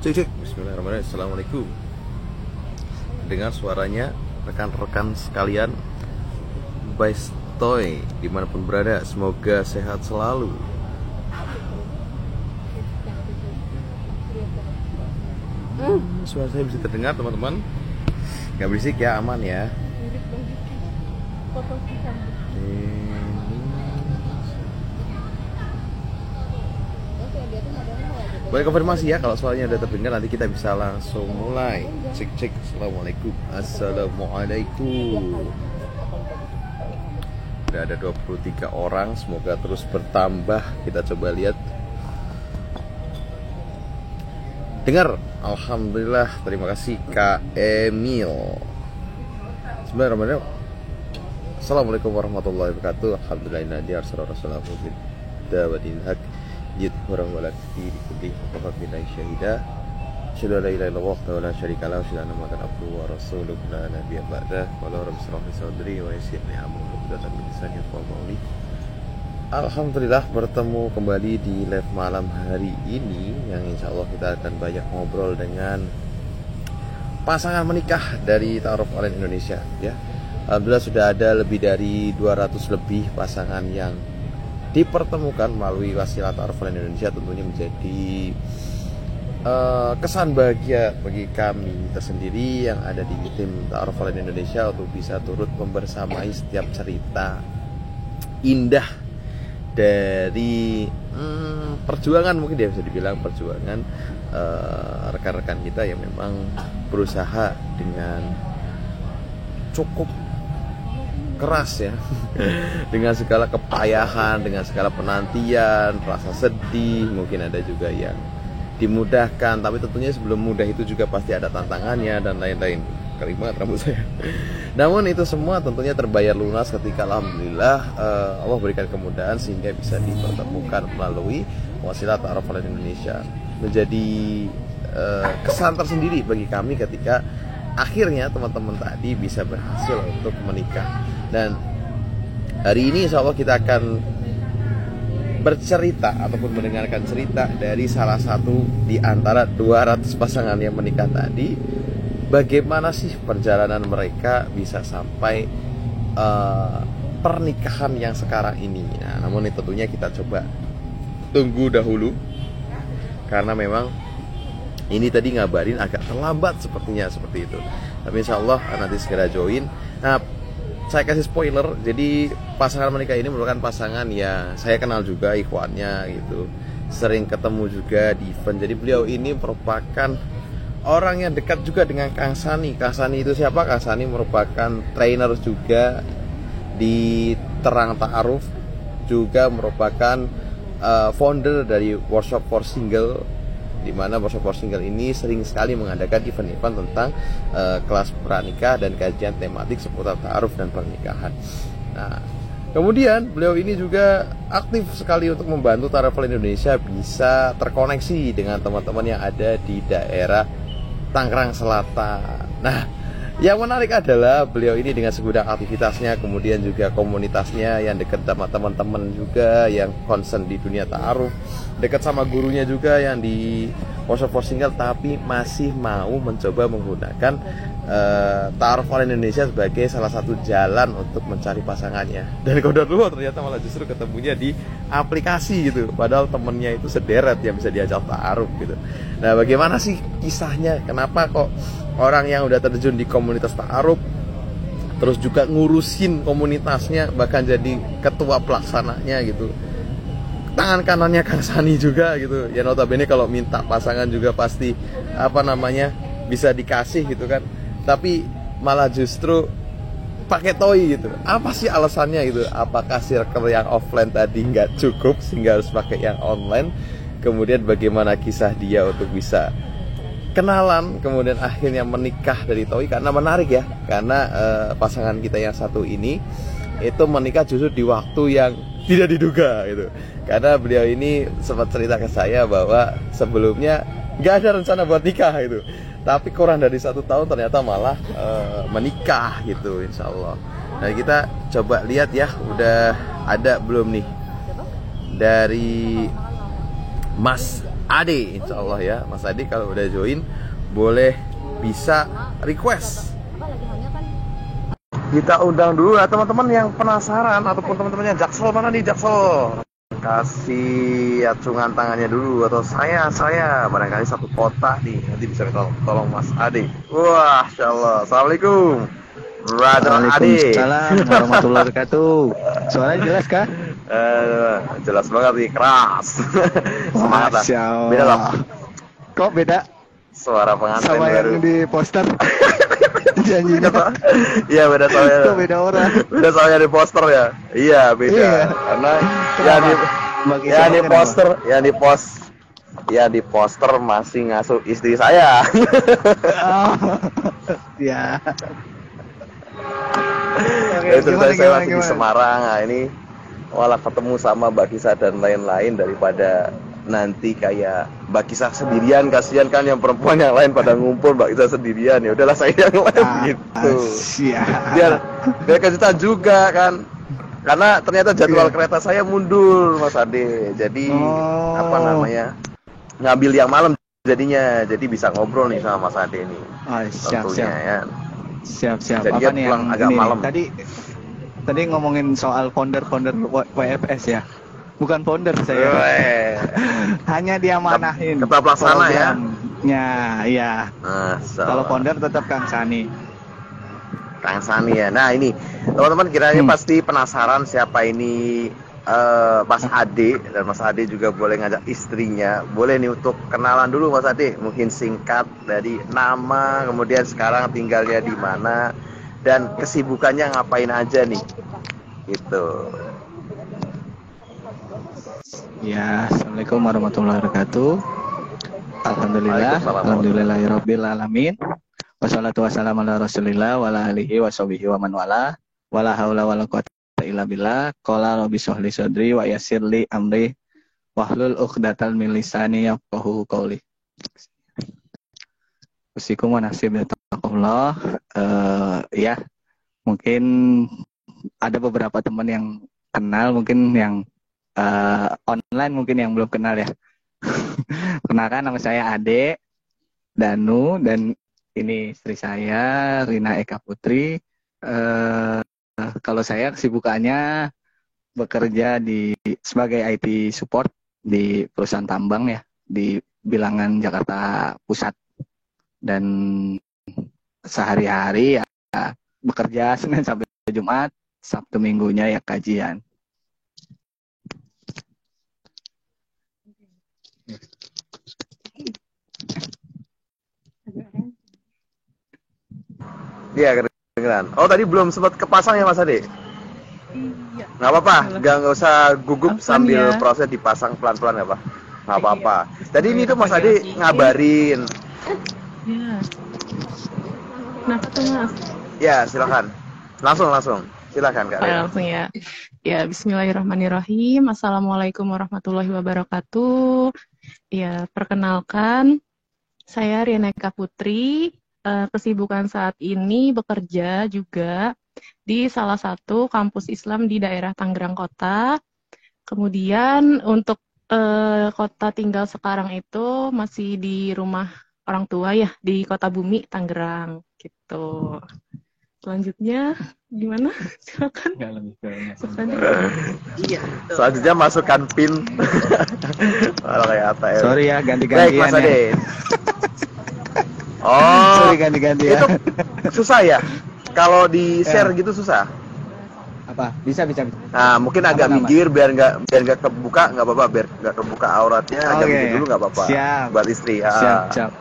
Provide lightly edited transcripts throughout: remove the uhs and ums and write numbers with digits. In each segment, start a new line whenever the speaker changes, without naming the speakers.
Cek. Bismillahirrahmanirrahim. Assalamualaikum. Dengar suaranya rekan-rekan sekalian, Best Toy dimanapun berada, semoga sehat selalu. Suara saya bisa terdengar teman-teman? Gak berisik ya, aman ya. Boleh konfirmasi ya kalau suaranya udah terdengar, nanti kita bisa langsung mulai. Cek. Assalamualaikum. Assalamualaikum. Udah ada 23 orang, semoga terus bertambah. Kita coba lihat. Dengar. Alhamdulillah, terima kasih Kak Emil. Bismillahirrahmanirrahim. Assalamualaikum warahmatullahi wabarakatuh. Alhamdulillah nabi rasulullah dawatin haq jid orang walad fi kulli waqtin syahida. Syada la ilaha illallah wa la syarika lahu syada makan abdu wa rasuluhu la nabiyya ba'da wa la rabbi shrah li sadri wa yassir li amri uqdatan min lisani yafqahu qawli. Alhamdulillah bertemu kembali di live malam hari ini yang insya Allah kita akan banyak ngobrol dengan pasangan menikah dari Ta'aruf Online Indonesia ya. Alhamdulillah sudah ada lebih dari 200 lebih pasangan yang dipertemukan melalui wasilah Ta'aruf Online Indonesia. Tentunya menjadi kesan bahagia bagi kami tersendiri yang ada di tim Ta'aruf Online Indonesia untuk bisa turut membersamai setiap cerita indah dari perjuangan, mungkin dia bisa dibilang perjuangan rekan-rekan kita yang memang berusaha dengan cukup keras ya dengan segala kepayahan, dengan segala penantian, rasa sedih, mungkin ada juga yang dimudahkan, tapi tentunya sebelum mudah itu juga pasti ada tantangannya dan lain-lain. Kering banget rambut saya. Namun itu semua tentunya terbayar lunas ketika alhamdulillah Allah berikan kemudahan sehingga bisa dipertemukan melalui wasilah Ta'aruf Online Indonesia. Menjadi kesan tersendiri bagi kami ketika akhirnya teman-teman tadi bisa berhasil untuk menikah. Dan hari ini insya Allah kita akan bercerita ataupun mendengarkan cerita dari salah satu di antara 200 pasangan yang menikah tadi. Bagaimana sih perjalanan mereka bisa sampai pernikahan yang sekarang ini. Nah, namun itu tentunya kita coba tunggu dahulu karena memang ini tadi ngabarin agak terlambat sepertinya seperti itu. Tapi insya Allah nanti segera join. Nah, saya kasih spoiler. Jadi pasangan menikah ini merupakan pasangan yang saya kenal juga ikhwannya gitu. Sering ketemu juga di event. Jadi beliau ini merupakan orang yang dekat juga dengan Kang Sani. Kang Sani itu siapa? Kang Sani merupakan trainer juga di Terang Ta'aruf, juga merupakan founder dari Workshop for Single, di mana Workshop for Single ini sering sekali mengadakan event-event tentang kelas pranikah dan kajian tematik seputar ta'aruf dan pernikahan. Nah, kemudian beliau ini juga aktif sekali untuk membantu Ta'aruf Indonesia bisa terkoneksi dengan teman-teman yang ada di daerah Tangerang Selatan. Nah, yang menarik adalah beliau ini dengan segudang aktivitasnya, kemudian juga komunitasnya yang dekat sama teman-teman juga yang concern di dunia ta'aruf, dekat sama gurunya juga yang di Workshop for Single, tapi masih mau mencoba menggunakan Ta'aruf Online Indonesia sebagai salah satu jalan untuk mencari pasangannya. Dan qadarullah ternyata malah justru ketemunya di aplikasi gitu, padahal temennya itu sederet yang bisa diajak ta'aruf gitu. Nah, bagaimana sih kisahnya? Kenapa kok orang yang udah terjun di komunitas ta'aruf terus juga ngurusin komunitasnya, bahkan jadi ketua pelaksananya gitu, tangan kanannya Kang Sani juga gitu ya, notabene kalau minta pasangan juga pasti bisa dikasih gitu kan, tapi malah justru pakai toy gitu. Apa sih alasannya gitu? Apakah circle yang offline tadi nggak cukup sehingga harus pakai yang online? Kemudian bagaimana kisah dia untuk bisa kenalan, kemudian akhirnya menikah dari toy? Karena menarik ya, karena pasangan kita yang satu ini itu menikah justru di waktu yang tidak diduga gitu. Karena beliau ini sempat cerita ke saya bahwa sebelumnya nggak ada rencana buat nikah gitu, tapi kurang dari 1 tahun ternyata malah menikah gitu, insya Allah. Nah, kita coba lihat ya, udah ada belum nih dari Mas Ade, insya Allah ya. Mas Ade kalau udah join boleh bisa request. Kita undang dulu ya teman-teman yang penasaran ataupun teman-temannya Jaksel, mana nih Jaksel? Kasih acungan tangannya dulu, atau saya barangkali satu kotak nih, nanti bisa minta tolong Mas Ade. Wah, Masya Allah. Assalamualaikum Brother Ade.
Waalaikumsalam warahmatullahi wabarakatuh. Suaranya jelas kah?
Jelas banget nih, keras. Semangat lah. Beda lah.
Kok beda?
Suara pengantin
sama
baru.
Yang di poster. Janjinya.
Iya, beda soalnya.
Kok beda orang?
Beda soalnya di poster ya. Iya, beda.
Iya.
Karena yang di poster masih ngasuh istri saya.
Oh. Ya.
Itu saya masih di Semarang. Nah, ini malah ketemu sama Mbak Kisah dan lain-lain daripada nanti kayak Mbak Kisah sendirian, kasihan kan yang perempuan yang lain pada ngumpul, Mbak Kisah sendirian. Ya udahlah saya yang lain gitu. Biar kejutan juga kan. Karena ternyata jadwal kereta saya mundur, Mas Ade. Jadi apa namanya? Ngambil yang malam jadinya. Jadi bisa ngobrol nih sama Mas Ade nih.
Siap.
Ya. Siap.
Jadi
apa nih pulang yang agak malam.
Tadi ngomongin soal founder WFS ya. Bukan founder saya. Hanya diamanahin.
Ketua pelaksana ya.
Iya. Kalau founder tetap Kang Sani.
Kang Sani ya. Nah ini teman-teman kiranya pasti penasaran siapa ini Mas Ade, dan Mas Ade juga boleh ngajak istrinya. Boleh nih untuk kenalan dulu Mas Ade. Mungkin singkat dari nama, kemudian sekarang tinggalnya di mana, dan kesibukannya ngapain aja nih. Gitu.
Ya, assalamualaikum warahmatullahi wabarakatuh. Alhamdulillahirabbil alamin. Wassalatu wassalamu ala Rasulillah wa ala alihi washabihi wa man wala. Wala haula wala quwwata illa billah. Qala rabbi shrahli sadri wa yassir li amri wahlul 'uqdatal min lisani yafqahu qawli. Usikum wa nafsi bittaqullah. Ya, mungkin ada beberapa teman yang kenal, mungkin yang online mungkin yang belum kenal ya. Kenalkan, nama saya Ade Danu, dan ini istri saya Rina Eka Putri. Kalau saya kesibukannya bekerja sebagai IT support di perusahaan tambang ya, di Bilangan Jakarta Pusat, dan sehari-hari ya bekerja Senin sampai Jumat, Sabtu Minggunya ya kajian.
Iya, kedengeran. Oh, tadi belum sempat kepasang ya Mas Ade?
Iya.
Nggak apa-apa, nggak usah gugup sambil
ya.
proses dipasang pelan-pelan ya Pak. Nggak apa-apa. Tadi ini tuh Mas Ade ngabarin.
Iya. Kenapa tuh Mas?
Ya, silakan. Langsung. Silakan Kak.
Langsung ya. Ya, bismillahirrahmanirrahim. Assalamualaikum warahmatullahi wabarakatuh. Ya, perkenalkan, saya Rina Eka Putri. Kesibukan saat ini bekerja juga di salah satu kampus Islam di daerah Tangerang Kota. Kemudian untuk kota tinggal sekarang itu masih di rumah orang tua ya, di Kota Bumi, Tangerang gitu. Selanjutnya gimana? Silakan.
Enggak lebih kayaknya.
Iya.
Selanjutnya masukkan pin. Kalau kayak apa ya?
Sorry ya, ganti-gantian.
Baik Mas Ade.
Ya.
Oh,
sorry ganti-gantian.
Itu susah ya? Kalau di share gitu susah?
Apa? Bisa.
Nah, mungkin agak minggir biar nggak kebuka, nggak apa-apa, biar nggak kebuka auratnya, agak minggir dulu nggak apa-apa.
Siap.
Buat istri.
Siap.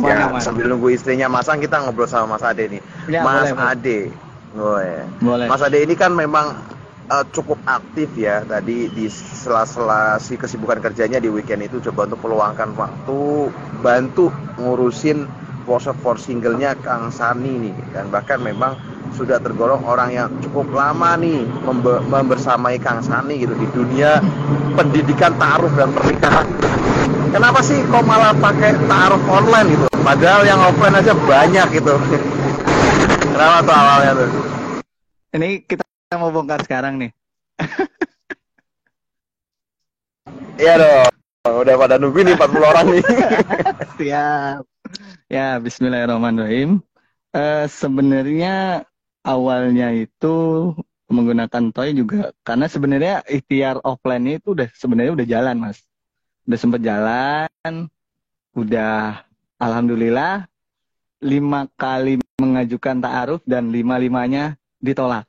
Ya, sambil nunggu istrinya masang, kita ngobrol sama Mas Ade nih.
Ya,
Mas
boleh.
Ade.
Boleh.
Mas Ade ini kan memang cukup aktif ya. Tadi di sela-sela si kesibukan kerjanya di weekend itu coba untuk meluangkan waktu bantu ngurusin workshop for singlenya Kang Sani nih, dan bahkan memang sudah tergolong orang yang cukup lama nih membersamai Kang Sani gitu di dunia pendidikan ta'aruf dan pernikahan. Kenapa sih kok malah pakai ta'aruf online gitu? Padahal yang offline aja banyak gitu. Kenapa tuh awalnya tuh?
Ini kita mau bongkar sekarang nih.
Iya dong. Udah pada nunggu nih 40 orang nih.
Siap. Ya, Bismillahirrahmanirrahim. Sebenarnya awalnya itu menggunakan toy juga karena sebenarnya ikhtiar offline itu sebenarnya udah jalan, Mas. Udah sempat jalan, udah alhamdulillah 5 kali mengajukan ta'aruf dan 5-limanya ditolak.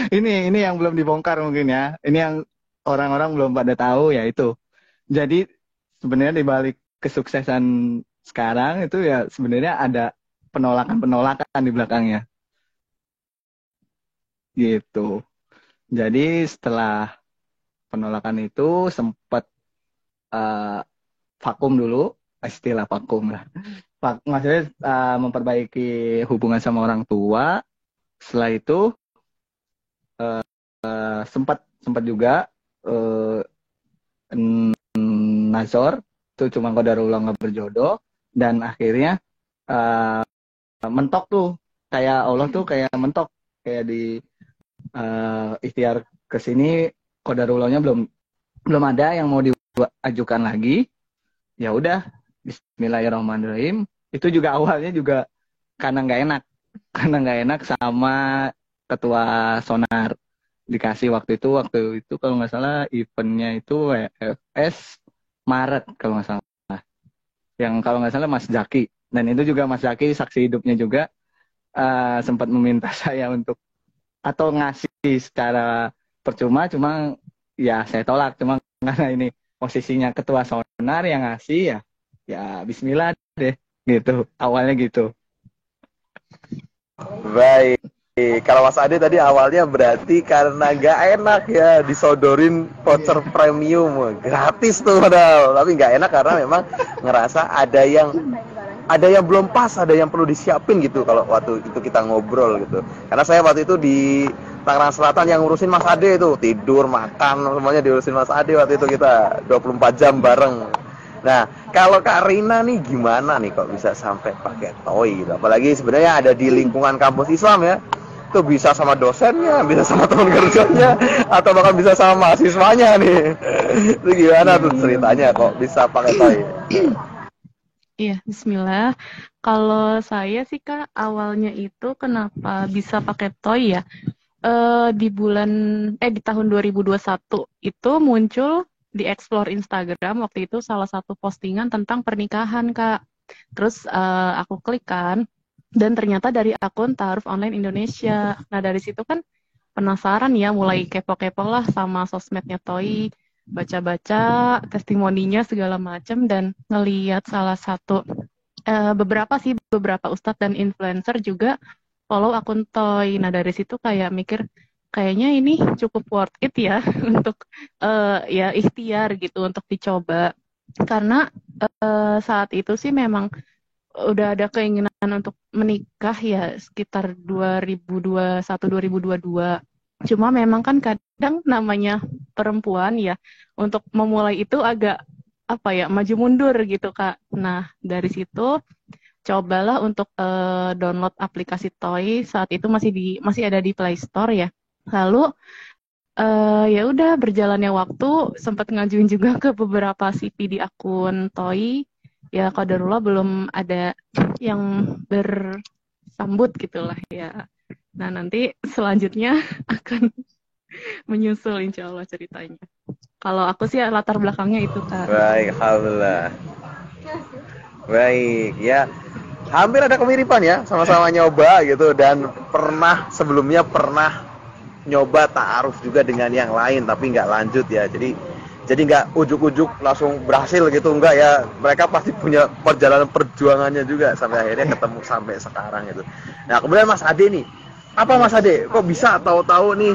Ini yang belum dibongkar mungkin ya. Ini yang orang-orang belum pada tahu ya itu. Jadi sebenarnya di balik kesuksesan sekarang itu ya sebenarnya ada penolakan-penolakan di belakangnya. Gitu. Jadi setelah penolakan itu sempat vakum dulu, istilah vakum lah. Maksudnya memperbaiki hubungan sama orang tua. Setelah itu sempat juga nazar itu cuma qadarullah nggak berjodoh dan akhirnya mentok tuh kayak Allah tuh kayak mentok kayak di ikhtiar kesini qadarullahnya belum ada yang mau diajukan lagi. Ya udah, Bismillahirrahmanirrahim. Itu juga awalnya juga karena nggak enak sama ketua Sonar. Dikasih waktu itu kalau nggak salah eventnya itu WFS Maret kalau nggak salah. Yang kalau nggak salah Mas Zaki. Dan itu juga Mas Zaki saksi hidupnya juga sempat meminta saya untuk atau ngasih secara percuma, cuma ya saya tolak, cuma karena ini posisinya ketua Sonar yang ngasih ya Bismillah deh gitu, awalnya gitu.
Baik. Kalau Mas Ade tadi awalnya berarti karena nggak enak ya disodorin voucher premium gratis tuh padahal, tapi nggak enak karena memang ngerasa ada yang belum pas, ada yang perlu disiapin gitu kalau waktu itu kita ngobrol gitu. Karena saya waktu itu di Tangerang Selatan yang ngurusin Mas Ade itu, tidur, makan, semuanya diurusin Mas Ade waktu itu kita 24 jam bareng. Nah, kalau Kak Rina nih gimana nih kok bisa sampai pakai toy gitu? Apalagi sebenarnya ada di lingkungan kampus Islam ya. Itu bisa sama dosennya, bisa sama teman kerjanya, atau bahkan bisa sama mahasiswanya nih. Itu gimana tuh ceritanya kok bisa pakai toy?
Iya, Bismillah. Kalau saya sih Kak, awalnya itu kenapa bisa pakai toy ya? Di tahun 2021 itu muncul di explore Instagram waktu itu salah satu postingan tentang pernikahan Kak. Terus aku klik kan, dan ternyata dari akun Ta'aruf Online Indonesia. Nah dari situ kan penasaran ya, mulai kepo-kepo lah sama sosmednya Toy, baca-baca testimoninya segala macam dan ngeliat salah satu beberapa ustadz dan influencer juga follow akun Toy. Nah dari situ kayak mikir kayaknya ini cukup worth it ya untuk ya ikhtiar gitu untuk dicoba. Karena saat itu sih memang udah ada keinginan untuk menikah ya sekitar 2021-2022. Cuma memang kan kadang namanya perempuan ya untuk memulai itu agak maju mundur gitu Kak. Nah dari situ cobalah untuk download aplikasi Toy, saat itu masih ada di Play Store ya. Lalu ya udah berjalannya waktu sempat ngajuin juga ke beberapa CV di akun Toy. Ya qadarullah belum ada yang bersambut gitulah ya. Nah nanti selanjutnya akan menyusul insya Allah ceritanya. Kalau aku sih latar belakangnya itu Kak.
Baik, alhamdulillah. Baik, ya hampir ada kemiripan ya, sama-sama nyoba gitu dan sebelumnya pernah nyoba ta'aruf juga dengan yang lain tapi nggak lanjut ya. Jadi nggak ujuk-ujuk langsung berhasil gitu, enggak ya. Mereka pasti punya perjalanan perjuangannya juga sampai akhirnya ketemu sampai sekarang gitu. Nah kemudian Mas Ade nih, apa Mas Ade kok bisa tahu-tahu nih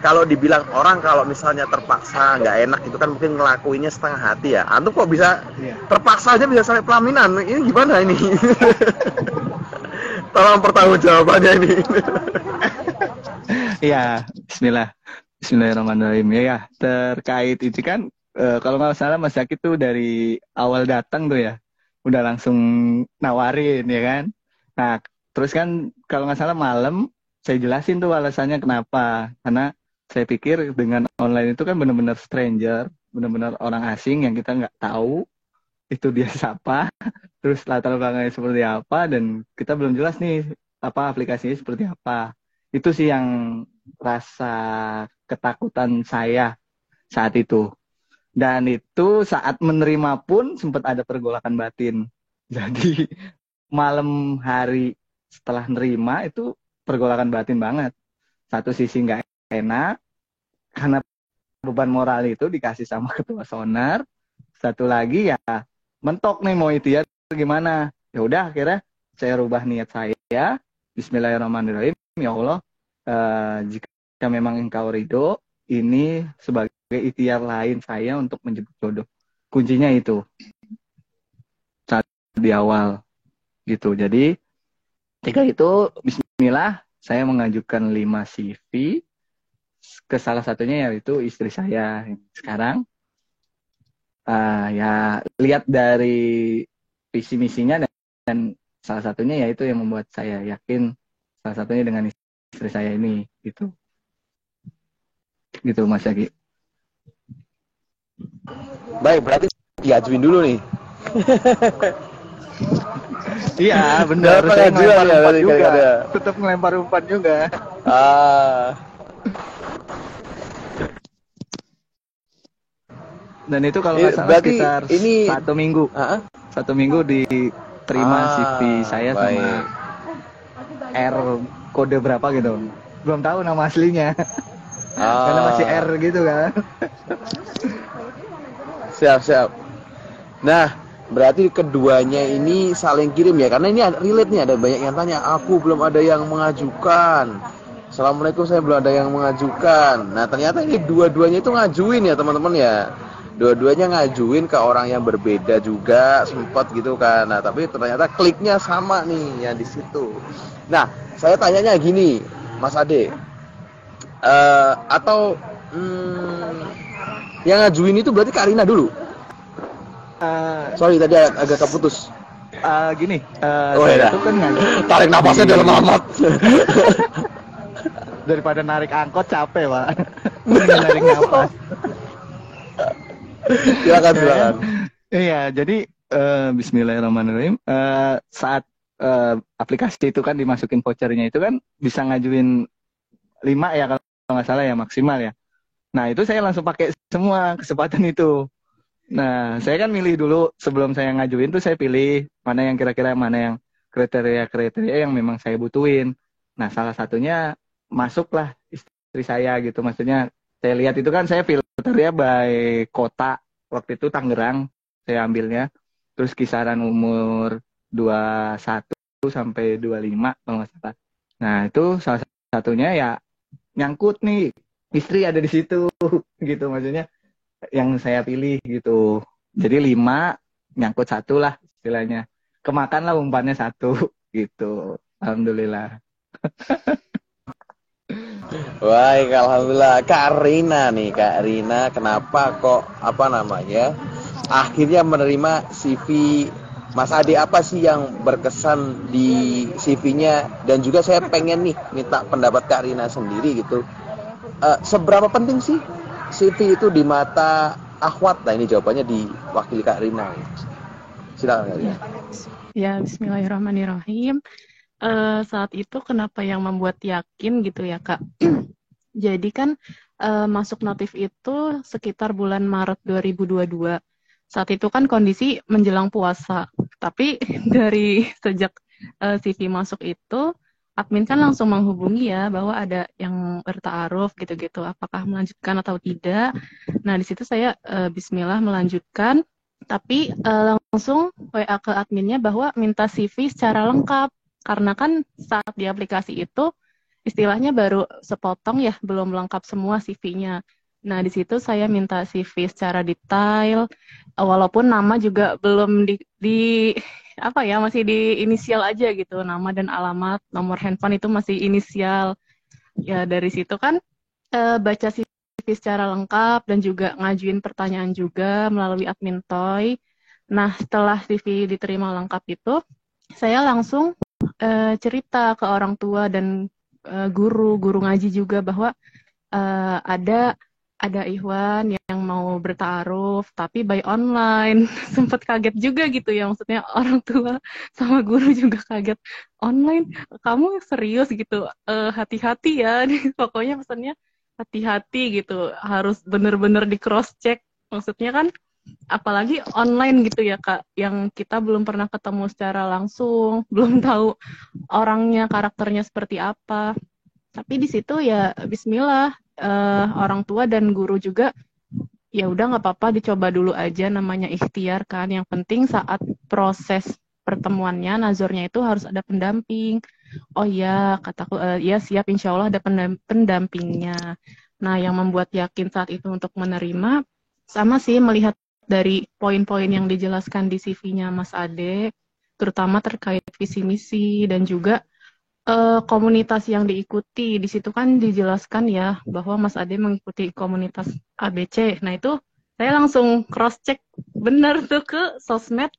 kalau dibilang orang kalau misalnya terpaksa nggak enak itu kan mungkin ngelakuinnya setengah hati ya. Antum kok bisa terpaksa aja bisa sampai pelaminan? Ini gimana ini? Tolong pertanggungjawabannya ini.
Iya, Bismillahirrahmanirrahim. Ya, terkait itu kan kalau nggak salah Mas Zaki tuh dari awal datang tuh ya, udah langsung nawarin ya kan. Nah, terus kan kalau nggak salah malam saya jelasin tuh alasannya kenapa. Karena Saya pikir dengan online itu kan benar-benar stranger, benar-benar orang asing yang kita nggak tahu itu dia siapa, terus latar belakangnya seperti apa, dan kita belum jelas nih apa aplikasinya seperti apa. Itu sih yang rasa ketakutan saya saat itu. Dan itu saat menerima pun sempat ada pergolakan batin. Jadi malam hari setelah nerima itu pergolakan batin banget. Satu sisi nggak enak karena beban moral itu dikasih sama ketua sonar. Satu lagi ya mentok nih mau ikhtiar gimana. Ya udah akhirnya saya rubah niat saya. Bismillahirrahmanirrahim. Ya Allah, jika memang engkau ridho, ini sebagai ikhtiar lain saya untuk menjemput jodoh. Kuncinya itu saat di awal gitu. Jadi ketika itu Bismillah saya mengajukan 5 CV ke salah satunya yaitu istri saya sekarang. Ya lihat dari visi misinya dan salah satunya yaitu yang membuat saya yakin salah satunya dengan istri saya ini gitu Mas Yagi.
Baik, berarti diajuin dulu nih.
Iya benar,
Dapat
saya
pengajuan
ngelempar
ya,
umpan
berarti
juga,
kira-kira.
tetap ngelempar umpan juga.
Ah,
Dan itu kalau nggak salah
berarti
sekitar
ini
1 minggu,
ah,
1 minggu diterima CV saya
baik.
sama R kode berapa gitu, belum tahu nama aslinya. Karena masih R gitu kan.
Siap. Nah, berarti keduanya ini saling kirim ya, karena ini relate nih, ada banyak yang tanya, aku belum ada yang mengajukan. Assalamualaikum, saya belum ada yang mengajukan. Nah, ternyata ini dua-duanya itu ngajuin ya teman-teman ya. Dua-duanya ngajuin ke orang yang berbeda juga, sempat gitu kan. Nah, tapi ternyata kliknya sama nih yang di situ. Nah, saya tanyanya gini, Mas Ade. Atau yang ngajuin itu berarti Kak Rina dulu? Sorry tadi agak keputus.
Gini,
Oh
saya
ya.
tuh kan ngajuin
Tarik napasnya dalam amat.
daripada narik angkot capek Pak. Mending narik napas.
Silakan.
Iya, jadi Bismillahirrahmanirrahim. Saat aplikasi itu kan dimasukin vouchernya itu kan bisa ngajuin 5 ya kalau nggak salah ya maksimal ya. Nah itu saya langsung pakai semua kesempatan itu. Nah saya kan milih dulu sebelum saya ngajuin tuh saya pilih mana yang kira-kira mana yang kriteria yang memang saya butuhin. Nah salah satunya masuklah istri saya gitu. Maksudnya saya lihat itu kan saya filternya by kota. Waktu itu Tangerang saya ambilnya. Terus kisaran umur 21 sampai 25 kalau nggak salah. Nah itu salah satunya ya nyangkut nih istri ada di situ gitu, maksudnya yang saya pilih gitu. Jadi 5 nyangkut 1 lah istilahnya, kemakan lah umpannya 1 gitu. Alhamdulillah.
Baik, alhamdulillah. Kak Rina kenapa kok akhirnya menerima CV Mas Ade? Apa sih yang berkesan di CV-nya? Dan juga saya pengen nih minta pendapat Kak Rina sendiri gitu. Seberapa penting sih CV itu di mata akhwat? Nah, ini jawabannya diwakili Kak Rina. Silakan Kak Rina.
Ya, bismillahirrahmanirrahim. Saat itu kenapa yang membuat yakin gitu ya, Kak? Jadi kan masuk notif itu sekitar bulan Maret 2022. Saat itu kan kondisi menjelang puasa. Tapi dari sejak CV masuk itu, admin kan langsung menghubungi ya bahwa ada yang bertaaruf gitu-gitu, apakah melanjutkan atau tidak. Nah, di situ saya bismillah melanjutkan, tapi langsung WA ke adminnya bahwa minta CV secara lengkap. Karena kan saat di aplikasi itu istilahnya baru sepotong ya, belum lengkap semua CV-nya. Nah, di situ saya minta CV secara detail, walaupun nama juga belum apa ya, masih di inisial aja gitu, nama dan alamat, nomor handphone itu masih inisial. Ya, dari situ kan baca CV secara lengkap dan juga ngajuin pertanyaan juga melalui admin Toy. Nah, setelah CV diterima lengkap itu, saya langsung cerita ke orang tua dan guru ngaji juga bahwa ada Ikhwan yang mau bertaaruf tapi by online. Sempet kaget juga gitu ya, maksudnya orang tua sama guru juga kaget. Online, kamu serius gitu? Hati-hati ya. Pokoknya pesannya hati-hati gitu, harus bener-bener di cross check. Maksudnya kan apalagi online gitu ya Kak, yang kita belum pernah ketemu secara langsung, belum tahu orangnya, karakternya seperti apa. Tapi di situ ya Bismillah, orang tua dan guru juga ya udah nggak apa-apa, dicoba dulu aja, namanya ikhtiar kan. Yang penting saat proses pertemuannya, nazarnya itu harus ada pendamping. Oh ya, kataku, ya siap, insya Allah ada pendampingnya. Nah, yang membuat yakin saat itu untuk menerima, sama sih melihat dari poin-poin yang dijelaskan di CV-nya Mas Ade, terutama terkait visi misi dan juga komunitas yang diikuti. Di situ kan dijelaskan ya bahwa Mas Ade mengikuti komunitas ABC. Nah itu saya langsung cross check benar tuh ke sosmed,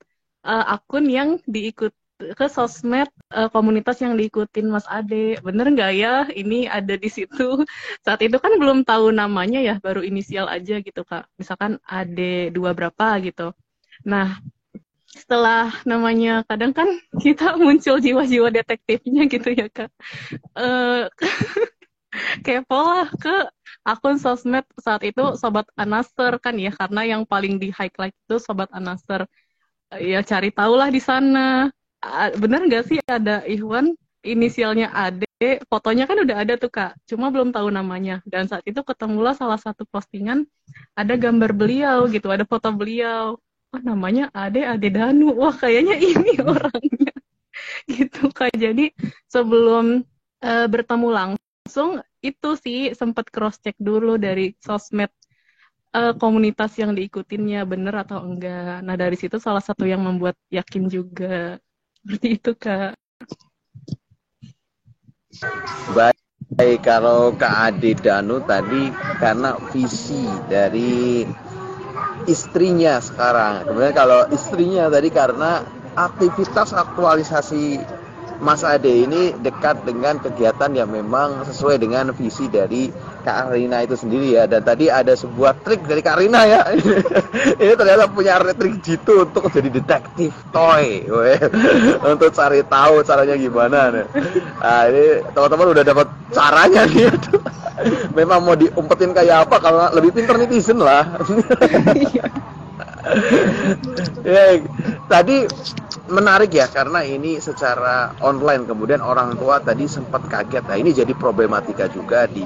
akun yang diikut, ke sosmed komunitas yang diikutin Mas Ade. Bener nggak ya ini ada di situ? Saat itu kan belum tahu namanya ya, baru inisial aja gitu Kak. Misalkan Ade 2 berapa gitu. Nah, setelah namanya, kadang kan kita muncul jiwa-jiwa detektifnya gitu ya Kak. Eh, Kepo lah ke akun sosmed saat itu Sobat Anaser kan ya, karena yang paling di highlight itu Sobat Anaser. Ya cari tahulah di sana. Bener nggak sih ada Ikhwan inisialnya Ade, fotonya kan udah ada tuh Kak, cuma belum tahu namanya. Dan saat itu ketemulah salah satu postingan, ada gambar beliau gitu, ada foto beliau. Oh namanya Ade Danu, wah kayaknya ini orangnya gitu Kak. Jadi sebelum bertemu langsung, itu sih sempat cross check dulu dari sosmed, komunitas yang diikutinnya bener atau enggak. Nah dari situ salah satu yang membuat yakin juga. Seperti itu Kak.
Baik, kalau Kak Ade Danu tadi karena visi dari istrinya sekarang. Kemudian kalau istrinya tadi karena aktivitas aktualisasi Mas Ade ini dekat dengan kegiatan yang memang sesuai dengan visi dari Kak Rina itu sendiri ya. Dan tadi ada sebuah trik dari Kak Rina ya. Ini ternyata punya trik jitu untuk jadi detektif toy. Untuk cari tahu caranya gimana. Nah, ini teman-teman udah dapat caranya nih. Memang mau diumpetin kayak apa, kalau lebih pintar netizen lah. Ya, tadi menarik ya karena ini secara online, kemudian orang tua tadi sempat kaget. Nah ini jadi problematika juga di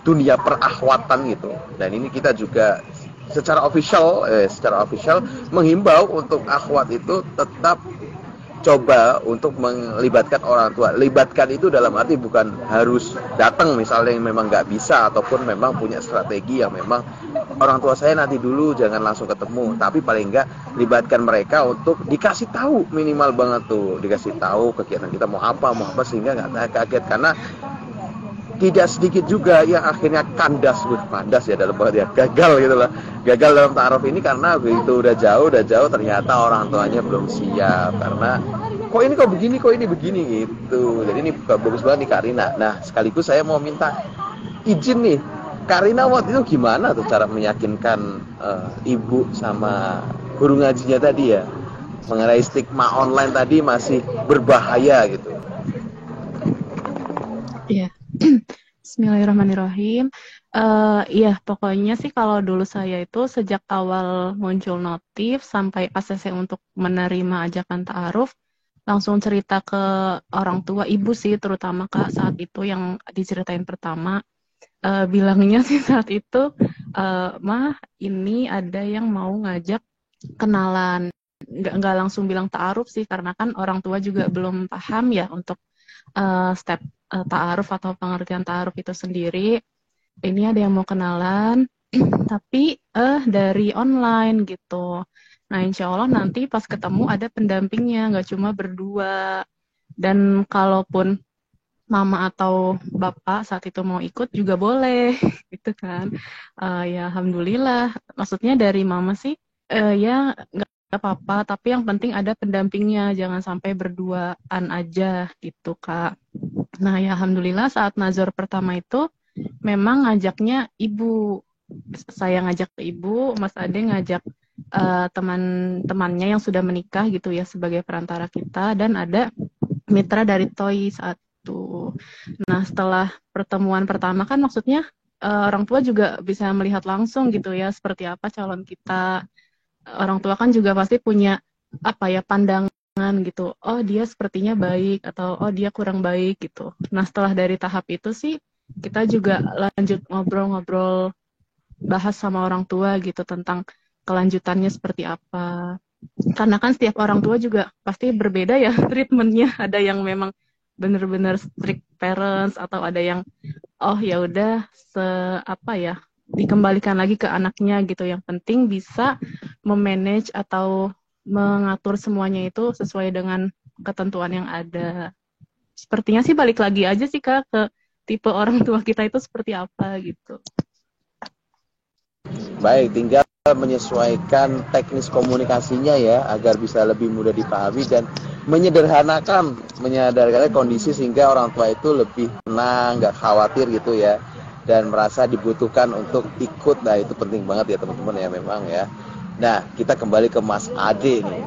dunia perakhwatan gitu. Dan ini kita juga secara official menghimbau untuk akhwat itu tetap coba untuk melibatkan orang tua. Libatkan itu dalam arti bukan harus datang misalnya yang memang nggak bisa, ataupun memang punya strategi yang memang orang tua saya nanti dulu jangan langsung ketemu, tapi paling nggak libatkan mereka untuk dikasih tahu, minimal banget tuh dikasih tahu kegiatan kita mau apa sehingga nggak kaget. Karena tidak sedikit juga yang akhirnya kandas ya dalam banget ya, gagal gitu lah, gagal dalam ta'aruf ini karena begitu udah jauh ternyata orang tuanya belum siap, karena kok ini begini gitu. Jadi ini bagus banget nih Kak Rina. Nah sekaligus saya mau minta izin nih Kak Rina, waktu itu gimana tuh cara meyakinkan ibu sama guru ngajinya tadi ya mengenai stigma online tadi masih berbahaya gitu.
Iya. Bismillahirrahmanirrahim. Iya, pokoknya sih kalau dulu saya itu sejak awal muncul notif sampai ACC untuk menerima ajakan ta'aruf, langsung cerita ke orang tua, ibu sih terutama Kak saat itu yang diceritain pertama. Bilangnya sih saat itu, Mah ini ada yang mau ngajak kenalan. Nggak langsung bilang ta'aruf sih, karena kan orang tua juga belum paham ya untuk step ta'aruf atau pengertian ta'aruf itu sendiri. Ini ada yang mau kenalan, tapi dari online gitu. Nah insya Allah nanti pas ketemu ada pendampingnya, nggak cuma berdua. Dan kalaupun mama atau bapak saat itu mau ikut juga boleh, gitu kan. Ya alhamdulillah. Maksudnya dari mama sih, ya nggak apa-apa, tapi yang penting ada pendampingnya, jangan sampai berduaan aja gitu Kak. Nah ya alhamdulillah saat nazar pertama itu memang ngajaknya ibu. Saya ngajak ke ibu, Mas Ade ngajak teman-temannya yang sudah menikah gitu ya sebagai perantara kita, dan ada mitra dari TOI saat itu. Nah, setelah pertemuan pertama kan maksudnya orang tua juga bisa melihat langsung gitu ya seperti apa calon kita. Orang tua kan juga pasti punya apa ya pandangan gitu. Oh, dia sepertinya baik atau oh dia kurang baik gitu. Nah, setelah dari tahap itu sih kita juga lanjut ngobrol-ngobrol, bahas sama orang tua gitu tentang kelanjutannya seperti apa. Karena kan setiap orang tua juga pasti berbeda ya treatmentnya. Ada yang memang benar-benar strict parents atau ada yang oh ya udah apa ya dikembalikan lagi ke anaknya gitu. Yang penting bisa memanage atau mengatur semuanya itu sesuai dengan ketentuan yang ada. Sepertinya sih balik lagi aja sih Kak ke tipe orang tua kita itu seperti apa gitu.
Baik, tinggal menyesuaikan teknis komunikasinya ya agar bisa lebih mudah dipahami dan menyadarkan kondisi sehingga orang tua itu lebih tenang, nggak khawatir gitu ya, dan merasa dibutuhkan untuk ikut. Nah, itu penting banget ya teman-teman ya memang ya. Nah, kita kembali ke Mas Ade nih.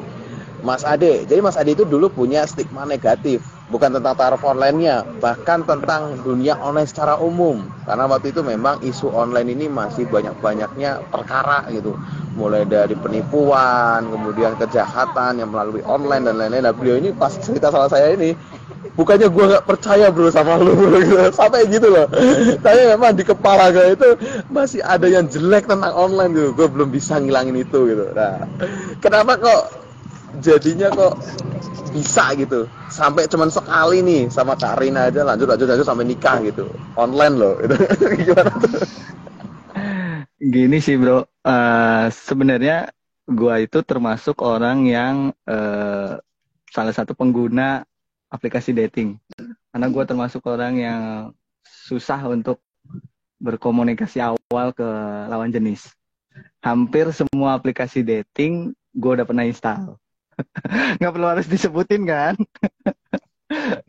Mas Ade, jadi Mas Ade itu dulu punya stigma negatif, bukan tentang taruh online-nya, bahkan tentang dunia online secara umum. Karena waktu itu memang isu online ini masih banyak-banyaknya perkara gitu. Mulai dari penipuan, kemudian kejahatan yang melalui online dan lain-lain. Nah, beliau ini pas cerita sama saya ini, bukannya gue gak percaya bro sama lu bro, gitu. Sampai gitu loh. Tapi memang di kepala gue itu masih ada yang jelek tentang online gitu. Gue belum bisa ngilangin itu gitu. Nah, kenapa kok jadinya kok bisa gitu sampai cuman sekali nih sama Kak Rina aja lanjut sampai nikah gitu online loh itu gimana tuh?
Gini sih bro, sebenarnya gua itu termasuk orang yang salah satu pengguna aplikasi dating. Karena gua termasuk orang yang susah untuk berkomunikasi awal ke lawan jenis. Hampir semua aplikasi dating gua udah pernah install. Nggak perlu harus disebutin kan.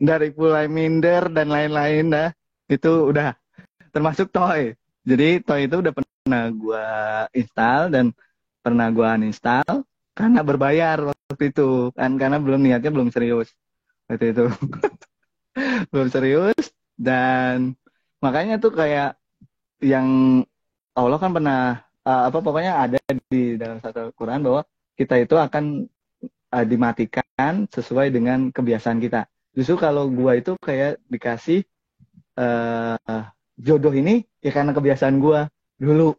Dari Pulai Minder dan lain-lain dah. Itu udah termasuk Toy. Jadi Toy itu udah pernah gua install dan pernah gua uninstall karena berbayar waktu itu kan, karena niatnya belum serius waktu itu. Belum serius, dan makanya tuh kayak yang Allah kan pernah pokoknya ada di dalam satu Quran bahwa kita itu akan dimatikan sesuai dengan kebiasaan kita. Justru kalau gua itu kayak dikasih jodoh ini ya karena kebiasaan gua dulu.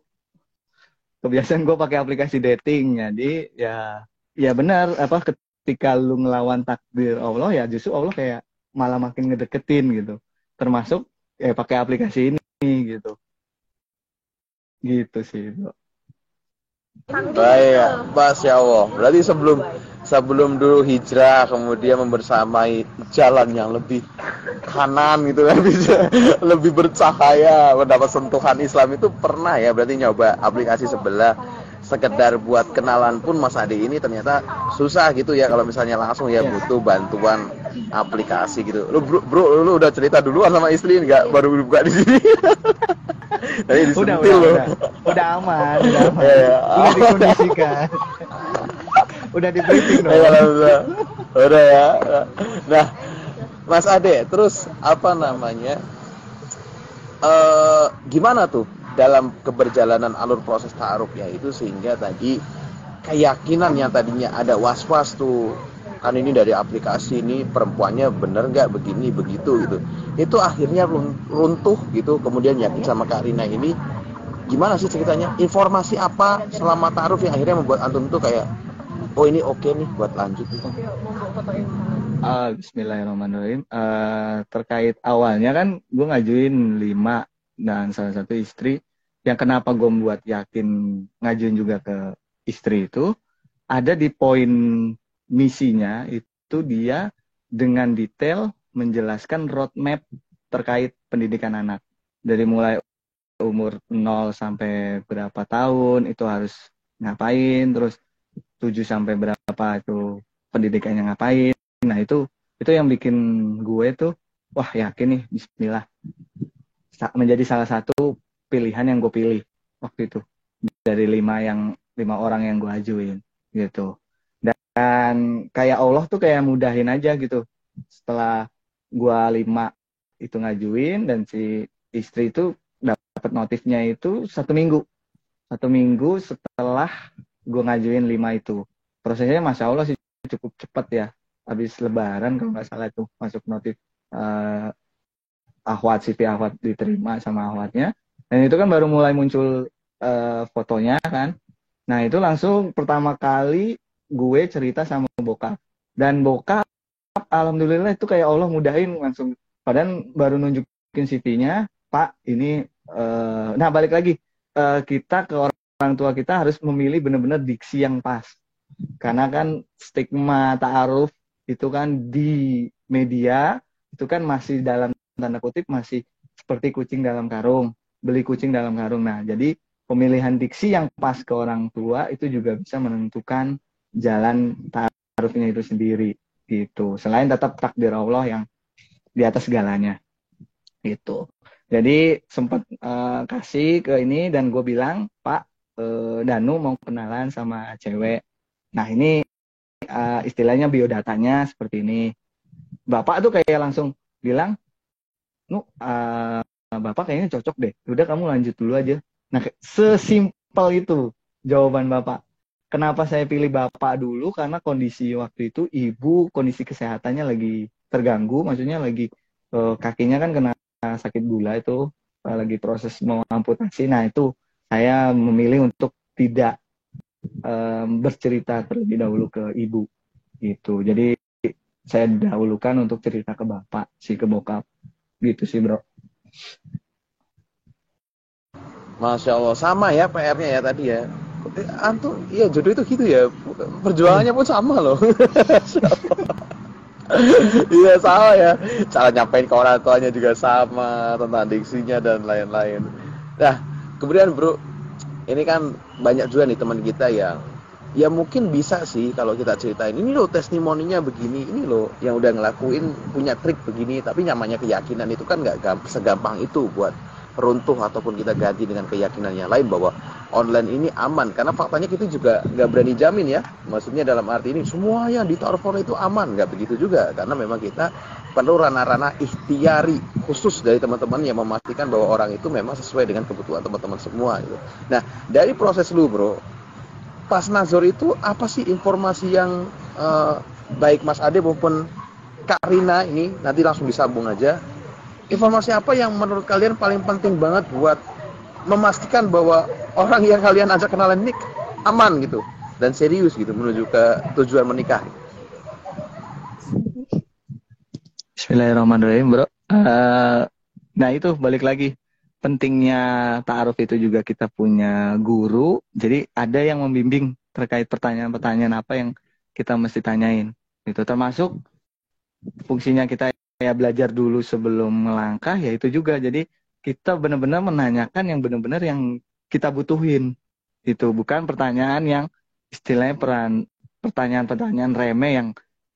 Kebiasaan gua pakai aplikasi dating. Jadi ya benar ketika lu ngelawan takdir Allah ya justru Allah kayak malah makin ngedeketin gitu. Termasuk ya pakai aplikasi ini gitu. Gitu sih, bro.
Baik, Masya Allah. Berarti sebelum dulu hijrah, kemudian membersamai jalan yang lebih kanan gitu kan, bisa lebih bercahaya, mendapat sentuhan Islam itu pernah ya berarti nyoba aplikasi sebelah sekedar buat kenalan pun. Mas Ade ini ternyata susah gitu ya kalau misalnya langsung ya butuh bantuan aplikasi gitu. Bro, lu udah cerita duluan sama istri nggak baru buka di sini? Tadi disentil loh.
Udah aman. Udah dikondisikan. Udah di briefing dong.
Udah ya. Nah, Mas Ade, terus apa namanya? Gimana tuh dalam keberjalanan alur proses ta'aruf ya itu sehingga tadi keyakinan yang tadinya ada was-was tuh kan ini dari aplikasi ini perempuannya bener nggak begini begitu gitu, itu akhirnya runtuh gitu, kemudian yakin sama Kak Rina ini. Gimana sih ceritanya, informasi apa selama ta'aruf yang akhirnya membuat antum tuh kayak oh ini oke nih buat lanjut gitu?
Bismillahirrahmanirrahim. Terkait awalnya kan gue ngajuin 5 dan salah satu istri. Yang kenapa gue membuat yakin ngajuin juga ke istri itu ada di poin misinya, itu dia dengan detail menjelaskan roadmap terkait pendidikan anak. Dari mulai umur 0 sampai berapa tahun itu harus ngapain, terus 7 sampai berapa itu pendidikannya ngapain. Nah itu yang bikin gue tuh wah yakin nih bismillah. menjadi salah satu pilihan yang gue pilih waktu itu dari lima orang yang gue ajuin gitu. Dan kayak Allah tuh kayak mudahin aja gitu. Setelah gue 5 itu ngajuin dan si istri itu dapat notifnya itu 1 minggu. 1 minggu setelah gue ngajuin 5 itu. Prosesnya Masya Allah sih cukup cepat ya. Habis Lebaran kalau nggak salah itu masuk notif akhwat, Siti akhwat diterima sama akhwatnya. Dan itu kan baru mulai muncul fotonya kan. Nah itu langsung pertama kali gue cerita sama bokap. Dan bokap alhamdulillah itu kayak Allah mudahin langsung. Padahal baru nunjukin Sitinya, Pak ini, nah balik lagi, kita ke orang tua kita harus memilih benar-benar diksi yang pas. Karena kan stigma ta'aruf itu kan di media, itu kan masih dalam tanda kutip masih seperti kucing dalam karung, beli kucing dalam karung. Nah, jadi pemilihan diksi yang pas ke orang tua itu juga bisa menentukan jalan ta'arufnya itu sendiri gitu. Selain tetap takdir Allah yang di atas segalanya gitu. Jadi sempat kasih ke ini dan gue bilang, Pak, Danu mau kenalan sama cewek. Nah ini istilahnya biodatanya seperti ini. Bapak tuh kayak langsung bilang, Bapak kayaknya cocok deh. Udah kamu lanjut dulu aja. Nah sesimpel itu jawaban Bapak. Kenapa saya pilih Bapak dulu? Karena kondisi waktu itu ibu kondisi kesehatannya lagi terganggu. Maksudnya lagi kakinya kan kena sakit gula itu. Lagi proses mau amputasi. Nah itu saya memilih untuk tidak bercerita terlebih dahulu ke ibu gitu. Jadi saya dahulukan untuk cerita ke bapak ke bokap gitu sih bro.
Masya Allah, sama ya PR-nya ya tadi ya. Antum, iya jodoh itu gitu ya. Perjuangannya pun sama loh. Iya sama ya. Cara nyampein ke orang tuanya juga sama, tentang diksinya dan lain-lain. Nah, kemudian bro, ini kan banyak juga nih teman kita yang ya mungkin bisa sih kalau kita ceritain ini loh testimoninya begini, ini loh yang udah ngelakuin punya trik begini, tapi namanya keyakinan itu kan nggak segampang itu buat runtuh ataupun kita ganti dengan keyakinan yang lain bahwa online ini aman, karena faktanya kita juga nggak berani jamin ya, maksudnya dalam arti ini semua yang ditaruh itu aman, nggak begitu juga, karena memang kita perlu ranah-ranah ikhtiari khusus dari teman-teman yang memastikan bahwa orang itu memang sesuai dengan kebutuhan teman-teman semua gitu. Nah dari proses lu bro pas nazar itu apa sih informasi yang baik Mas Ade maupun Kak Rina ini nanti langsung disambung aja. Informasi apa yang menurut kalian paling penting banget buat memastikan bahwa orang yang kalian ajak kenalan ini aman gitu dan serius gitu menuju ke tujuan menikah?
Bismillahirrahmanirrahim bro. Nah itu balik lagi pentingnya ta'aruf itu juga kita punya guru. Jadi ada yang membimbing terkait pertanyaan-pertanyaan apa yang kita mesti tanyain. Itu termasuk fungsinya kita kayak belajar dulu sebelum melangkah, ya itu juga. Jadi kita benar-benar menanyakan yang benar-benar yang kita butuhin. Itu bukan pertanyaan yang istilahnya pertanyaan-pertanyaan remeh yang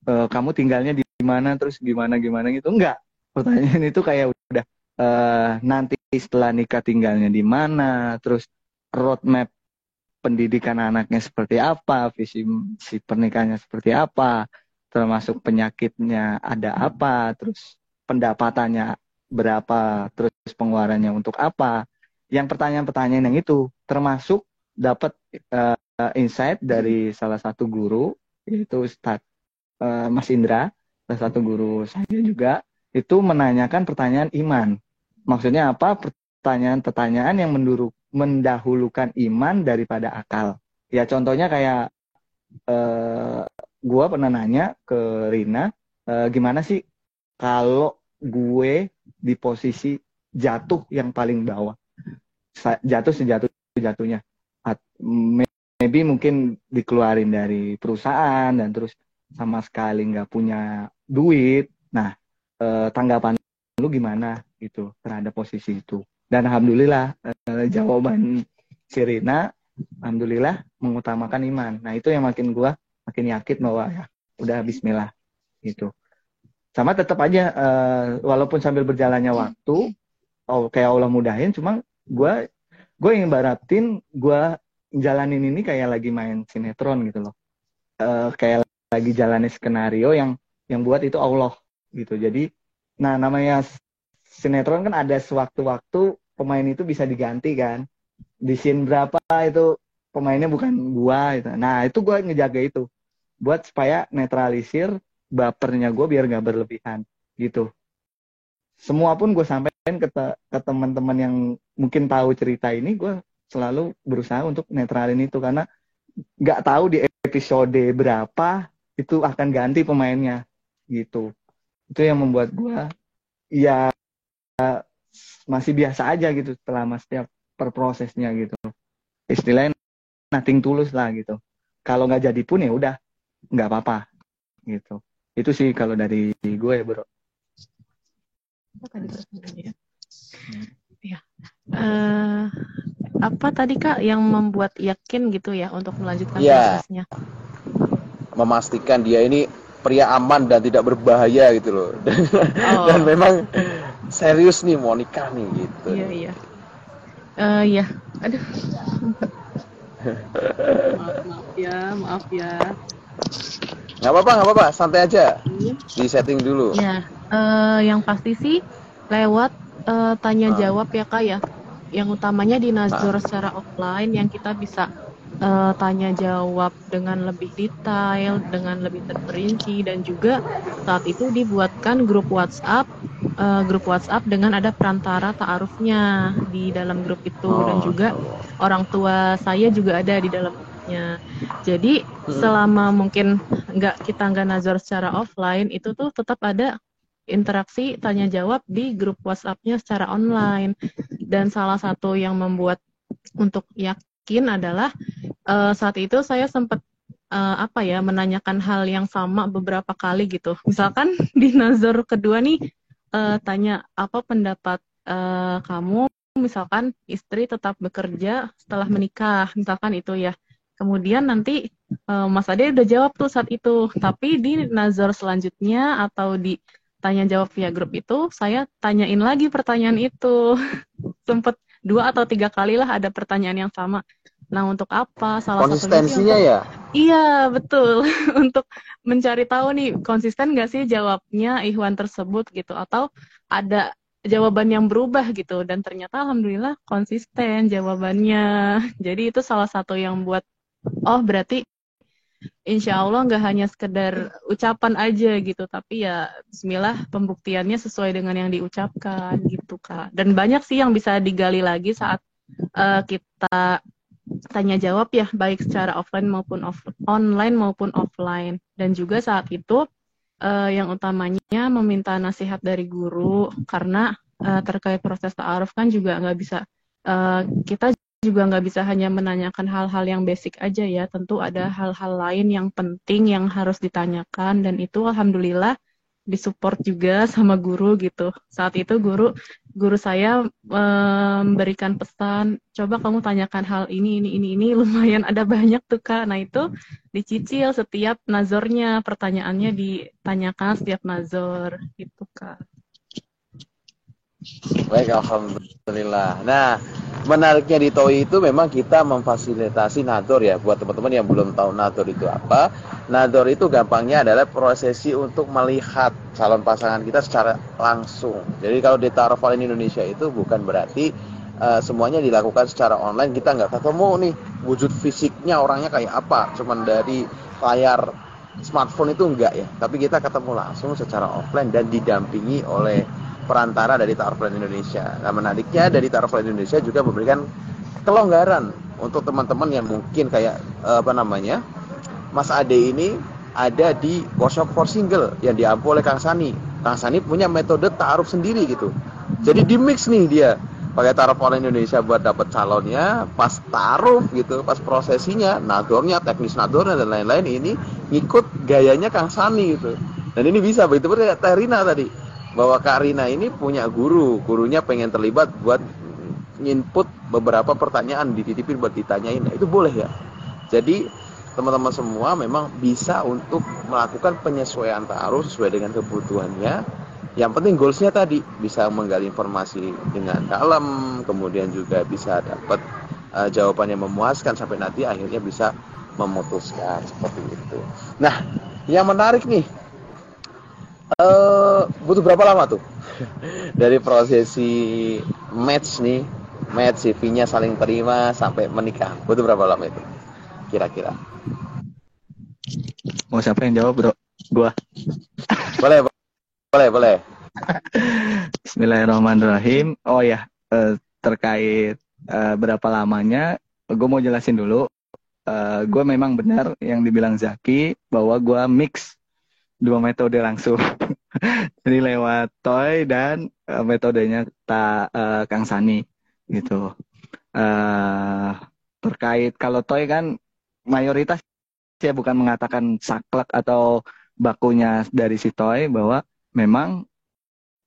kamu tinggalnya di mana terus gimana gitu. Enggak. Pertanyaan itu kayak udah nanti setelah nikah tinggalnya di mana, terus roadmap pendidikan anaknya seperti apa, visi si pernikahannya seperti apa, termasuk penyakitnya ada apa, terus pendapatannya berapa, terus pengeluarannya untuk apa. Yang pertanyaan-pertanyaan yang itu termasuk dapat insight dari salah satu guru, yaitu Ustadz Mas Indra, salah satu guru saya juga, itu menanyakan pertanyaan iman. Maksudnya apa? Pertanyaan-pertanyaan yang mendahulukan iman daripada akal. Ya contohnya kayak gue pernah nanya ke Rina, gimana sih kalau gue di posisi jatuh yang paling bawah, jatuh sejatuh-jatuhnya, maybe mungkin dikeluarin dari perusahaan dan terus sama sekali nggak punya duit. Nah, tanggapan lu gimana gitu terhadap posisi itu? Dan alhamdulillah jawaban si Rina, alhamdulillah mengutamakan iman. Nah itu yang makin yakin bahwa ya udah bismillah gitu. Sama tetap aja walaupun sambil berjalannya waktu kayak Allah mudahin, cuma gue yang ibaratin gue jalanin ini kayak lagi main sinetron gitu loh. Kayak lagi jalanin skenario yang buat itu Allah gitu. Jadi nah namanya sinetron kan ada sewaktu-waktu pemain itu bisa diganti kan. Di scene berapa itu pemainnya bukan gua gitu. Nah, itu gua ngejaga itu buat supaya netralisir bapernya gue biar gak berlebihan gitu. Semua pun gue sampaikan ke teman-teman yang mungkin tahu cerita ini, gue selalu berusaha untuk netralin itu karena nggak tahu di episode berapa itu akan ganti pemainnya gitu. Itu yang membuat gue ya masih biasa aja gitu selama setiap perprosesnya gitu. Istilahnya nothing tulus lah gitu. Kalau nggak jadi pun ya udah nggak apa-apa gitu. Itu sih kalau dari gue ya bro.
Ya. Apa tadi Kak yang membuat yakin gitu ya untuk melanjutkan prosesnya?
Memastikan dia ini pria aman dan tidak berbahaya gitu loh. Dan memang serius nih mau nikah nih gitu.
Iya. Ya, aduh. Maaf ya.
Nggak apa-apa, santai aja. Di setting dulu.
Ya, yang pasti sih lewat tanya jawab ya Kak ya. Yang utamanya di Nazur secara offline yang kita bisa tanya jawab dengan lebih detail, dengan lebih terperinci, dan juga saat itu dibuatkan grup WhatsApp dengan ada perantara ta'arufnya di dalam grup itu, dan juga orang tua saya juga ada di dalamnya. Jadi selama mungkin kita nggak nazar secara offline, itu tuh tetap ada interaksi tanya jawab di grup WhatsApp-nya secara online. Dan salah satu yang membuat untuk yakin adalah saat itu saya sempat menanyakan hal yang sama beberapa kali gitu. Misalkan di nazar kedua nih tanya apa pendapat kamu, misalkan istri tetap bekerja setelah menikah, misalkan itu ya. Kemudian nanti Mas Ade udah jawab tuh saat itu, tapi di nazar selanjutnya atau di tanya jawab via grup itu saya tanyain lagi pertanyaan itu. Sempet 2 atau 3 kali lah ada pertanyaan yang sama. Nah, untuk apa? Salah
konsistensinya
satunya
ya?
Iya, betul. Untuk mencari tahu nih, konsisten nggak sih jawabnya Ikhwan tersebut gitu. Atau ada jawaban yang berubah gitu. Dan ternyata Alhamdulillah konsisten jawabannya. Jadi itu salah satu yang buat, oh berarti Insya Allah nggak hanya sekedar ucapan aja gitu. Tapi ya bismillah pembuktiannya sesuai dengan yang diucapkan gitu Kak. Dan banyak sih yang bisa digali lagi saat kita tanya jawab ya, baik secara offline maupun online maupun offline. Dan juga saat itu yang utamanya meminta nasihat dari guru, karena terkait proses ta'aruf kan juga nggak bisa kita juga nggak bisa hanya menanyakan hal-hal yang basic aja ya, tentu ada hal-hal lain yang penting yang harus ditanyakan, dan itu alhamdulillah disupport juga sama guru gitu. Saat itu guru saya memberikan pesan, coba kamu tanyakan hal ini, lumayan ada banyak tuh Kak. Nah itu dicicil setiap nazornya, pertanyaannya ditanyakan setiap nazor gitu Kak.
Baik, alhamdulillah. Nah, menariknya di TOI itu memang kita memfasilitasi nador ya. Buat teman-teman yang belum tahu nador itu apa, nador itu gampangnya adalah prosesi untuk melihat calon pasangan kita secara langsung. Jadi kalau di ta'aruf online Indonesia itu bukan berarti semuanya dilakukan secara online. Kita nggak ketemu nih wujud fisiknya orangnya kayak apa, cuman dari layar smartphone itu enggak ya. Tapi kita ketemu langsung secara offline dan didampingi oleh perantara dari ta'aruf online Indonesia. Nah, menariknya dari ta'aruf online Indonesia juga memberikan kelonggaran untuk teman-teman yang mungkin kayak Mas Ade ini ada di workshop for single yang diampu oleh Kang Sani. Kang Sani punya metode ta'aruf sendiri gitu. Jadi di mix nih dia pakai ta'aruf online Indonesia buat dapat calonnya, pas ta'aruf gitu, pas prosesinya, nadornya, teknis nadornya dan lain-lain ini ngikut gayanya Kang Sani gitu. Dan ini bisa begitu kayak Teh Rina tadi. Bahwa Kak Rina ini punya gurunya pengen terlibat buat input beberapa pertanyaan, dititipin buat ditanyain. Nah, itu boleh ya. Jadi teman-teman semua memang bisa untuk melakukan penyesuaian ta'aruf sesuai dengan kebutuhannya Yang penting goalsnya tadi bisa menggali informasi dengan dalam, kemudian juga bisa dapat jawaban yang memuaskan sampai nanti akhirnya bisa memutuskan seperti itu. Nah, yang menarik nih, butuh berapa lama tuh dari prosesi match nih, match CV-nya saling terima sampai menikah? Butuh berapa lama itu kira-kira?
Mau siapa yang jawab, bro? Gua.
Boleh, boleh, boleh.
Bismillahirrahmanirrahim. Oh ya, terkait berapa lamanya, gue mau jelasin dulu. Gue memang benar yang dibilang Zaki bahwa gue mix dua metode langsung. Jadi lewat Toy dan metodenya Kang Sani gitu. Eh, Terkait kalau Toy kan mayoritas saya bukan mengatakan saklek atau bakunya dari si Toy, bahwa memang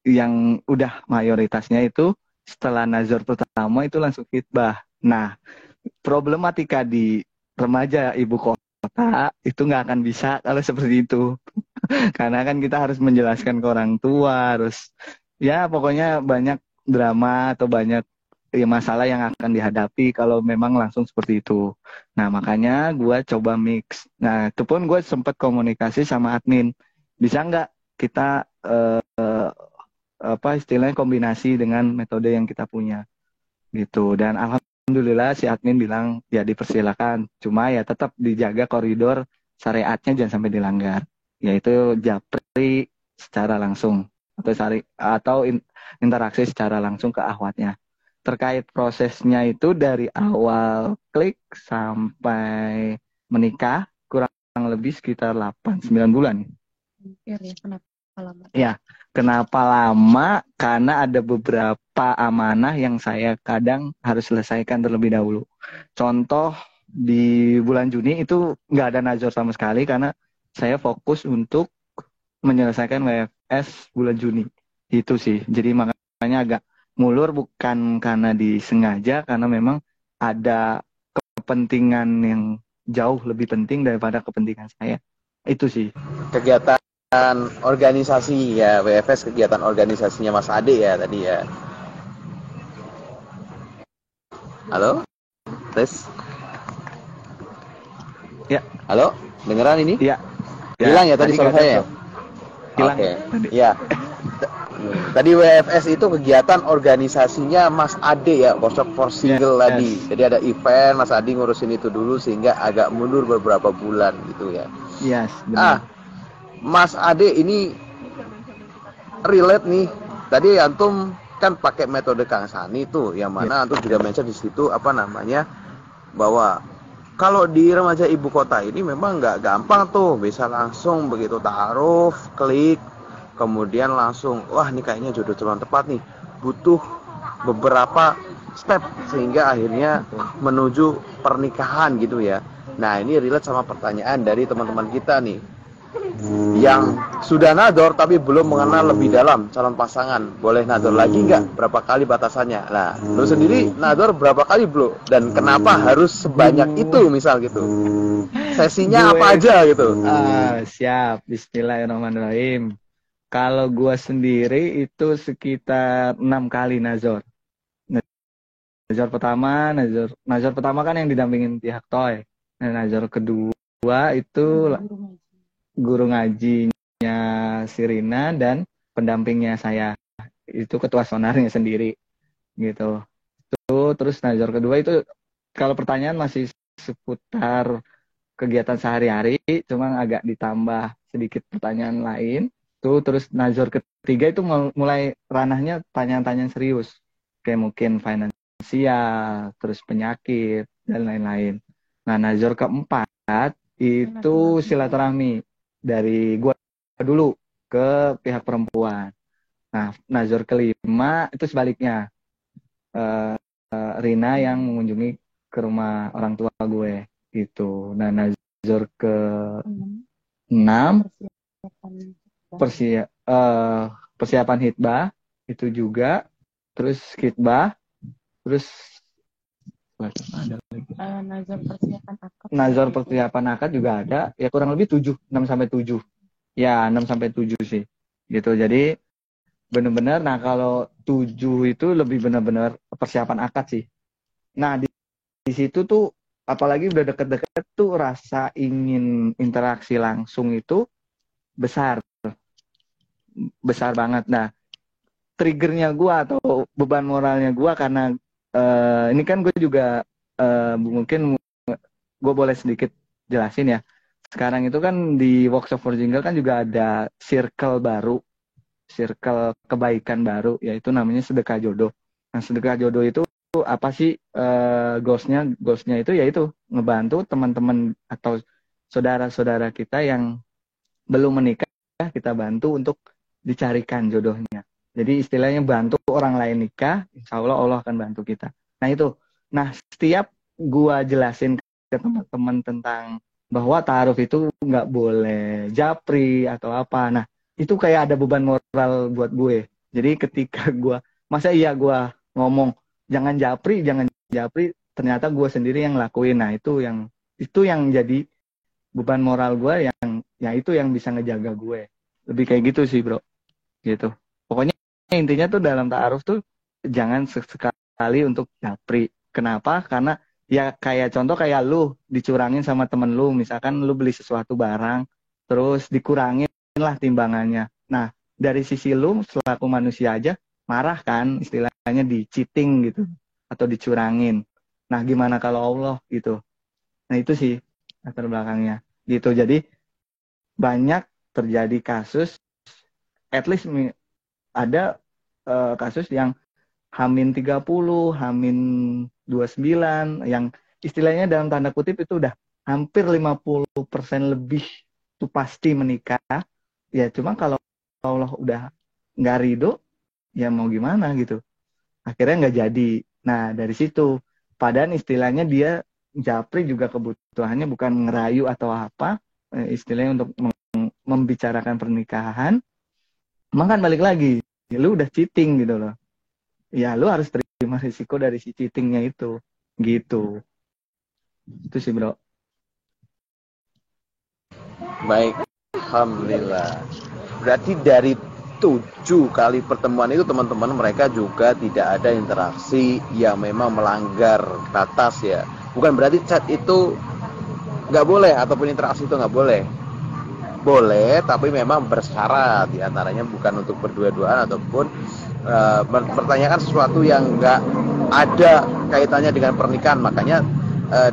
yang udah mayoritasnya itu setelah nazar pertama itu langsung khitbah. Nah, problematika di remaja ibu kota itu nggak akan bisa kalau seperti itu. Karena kan kita harus menjelaskan ke orang tua, harus ya pokoknya banyak drama atau banyak ya, masalah yang akan dihadapi kalau memang langsung seperti itu. Nah, makanya gue coba mix. Nah, itu pun gue sempat komunikasi sama admin. Bisa nggak kita apa istilahnya kombinasi dengan metode yang kita punya gitu. Dan alhamdulillah si admin bilang ya dipersilakan. Cuma ya tetap dijaga koridor syariatnya jangan sampai dilanggar. Yaitu japri secara langsung atau interaksi secara langsung ke akhwatnya. Terkait prosesnya itu dari awal klik sampai menikah kurang lebih sekitar 8-9 bulan.
Ya, kenapa lama?
Ya, kenapa lama? Karena ada beberapa amanah yang saya kadang harus selesaikan terlebih dahulu. Contoh di bulan Juni itu nggak ada nazar sama sekali karena saya fokus untuk menyelesaikan WFS bulan Juni. Itu sih. Jadi makanya agak mulur bukan karena disengaja, karena memang ada kepentingan yang jauh lebih penting daripada kepentingan saya. Itu sih.
Kegiatan organisasi ya, WFS kegiatan organisasinya Mas Ade ya tadi ya. Halo? Tes?
Ya.
Halo? Dengeran ini?
Ya.
Hilang ya tadi suara saya ya?
Hilang.
Oke. Ya. Tadi WFS itu kegiatan organisasinya Mas Ade ya, workshop for single tadi. Jadi ada event, Mas Ade ngurusin itu dulu sehingga agak mundur beberapa bulan gitu ya.
Yes, benar.
Mas Ade ini relate nih. Tadi antum kan pakai metode Kang Sani tuh, yang mana antum juga mention di situ apa namanya, bahwa kalau di remaja ibu kota ini memang nggak gampang tuh bisa langsung begitu ta'aruf, klik, kemudian langsung wah ini kayaknya jodoh calon tepat nih. Butuh beberapa step sehingga akhirnya menuju pernikahan gitu ya. Nah, ini relate sama pertanyaan dari teman-teman kita nih yang sudah nador tapi belum mengenal lebih dalam calon pasangan. Boleh nador lagi nggak? Berapa kali batasannya? Nah, lu sendiri nador berapa kali bro? Dan kenapa harus sebanyak itu misal gitu? Sesinya apa aja gitu?
Siap. Bismillahirrahmanirrahim. Kalau gua sendiri itu sekitar 6 kali nazar. Nazar pertama kan yang didampingin pihak Toy. Nah, nazar kedua itu guru ngajinya Sirina dan pendampingnya saya, itu ketua sonarnya sendiri gitu. Terus nazar kedua itu kalau pertanyaan masih seputar kegiatan sehari-hari, cuma agak ditambah sedikit pertanyaan lain. Terus nazar ketiga itu mulai ranahnya tanyaan-tanyaan serius, kayak mungkin finansial, terus penyakit dan lain-lain. Nah, nazar keempat itu silaturahmi dari gua dulu ke pihak perempuan. Nah, nazar kelima itu sebaliknya, Rina yang mengunjungi ke rumah orang tua gue gitu. Nah, nazar ke 6 persiapan hitbah itu juga, terus hitbah, terus nazar persiapan akad juga ada, ya kurang lebih 6 sampai 7. Ya, 6 sampai 7 sih. Gitu. Jadi bener-bener. Nah kalau 7 itu lebih bener-bener persiapan akad sih. Nah di situ tuh apalagi udah deket-deket tuh rasa ingin interaksi langsung itu besar, besar banget. Nah triggernya gue atau beban moralnya gue karena ini kan gue juga mungkin gue boleh sedikit jelasin ya. Sekarang itu kan di Workshop for Jingle kan juga ada circle baru, circle kebaikan baru, yaitu namanya sedekah jodoh. Nah sedekah jodoh itu apa sih goalsnya? Goalsnya itu yaitu ngebantu teman-teman atau saudara-saudara kita yang belum menikah, kita bantu untuk dicarikan jodohnya. Jadi istilahnya bantu orang lain nikah, insya Allah Allah akan bantu kita. Nah itu, nah setiap gua jelasin ke teman-teman tentang bahwa ta'aruf itu nggak boleh japri atau apa. Nah itu kayak ada beban moral buat gue. Jadi ketika gua, masa iya gua ngomong jangan japri, ternyata gue sendiri yang lakuin. Nah itu yang jadi beban moral gue yang ya itu yang bisa ngejaga gue. Lebih kayak gitu sih bro, gitu. Pokoknya intinya tuh dalam ta'aruf tuh jangan sekali untuk japri. Kenapa? Karena ya kayak contoh kayak lu dicurangin sama temen lu, misalkan lu beli sesuatu barang terus dikurangin lah timbangannya. Nah dari sisi lu selaku manusia aja marah kan, istilahnya di cheating gitu atau dicurangin. Nah gimana kalau Allah gitu. Nah itu sih latar belakangnya gitu. Jadi banyak terjadi kasus, at least ada kasus yang Hamin 30, Hamin 29, yang istilahnya dalam tanda kutip itu udah hampir 50% lebih itu pasti menikah. Ya cuma kalau Allah udah nggak ridho, ya mau gimana gitu. Akhirnya nggak jadi. Nah dari situ, padahal istilahnya dia japri juga kebutuhannya bukan ngerayu atau apa, istilahnya untuk membicarakan pernikahan. Emang kan balik lagi, lu udah cheating gitu loh. Ya lu harus terima risiko dari si cheatingnya itu. Gitu. Itu sih bro.
Baik, alhamdulillah. Berarti dari 7 kali pertemuan itu teman-teman mereka juga tidak ada interaksi yang memang melanggar batas ya. Bukan berarti chat itu nggak boleh ataupun interaksi itu nggak boleh. Boleh, tapi memang bersyarat. Di antaranya bukan untuk berdua-duaan ataupun mempertanyakan sesuatu yang nggak ada kaitannya dengan pernikahan. Makanya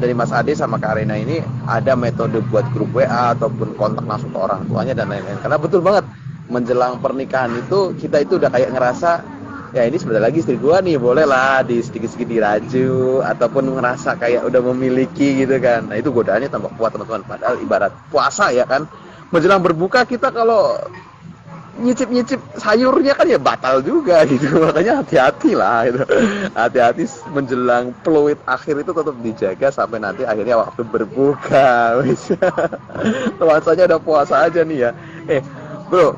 dari Mas Ade sama Kak Arena ini ada metode buat grup WA ataupun kontak langsung ke orang tuanya dan lain-lain. Karena betul banget menjelang pernikahan itu kita itu udah kayak ngerasa ya ini sebentar lagi istri gua nih, boleh lah di sedikit-sedikit diraju ataupun ngerasa kayak udah memiliki gitu kan. Nah itu godaannya tambah kuat teman-teman. Padahal ibarat puasa ya kan, menjelang berbuka kita kalau nyicip-nyicip sayurnya kan ya batal juga gitu. Makanya hati-hati lah gitu. Hati-hati menjelang peluit akhir itu tetap dijaga sampai nanti akhirnya waktu berbuka. Puasanya udah puasa aja nih ya. Bro,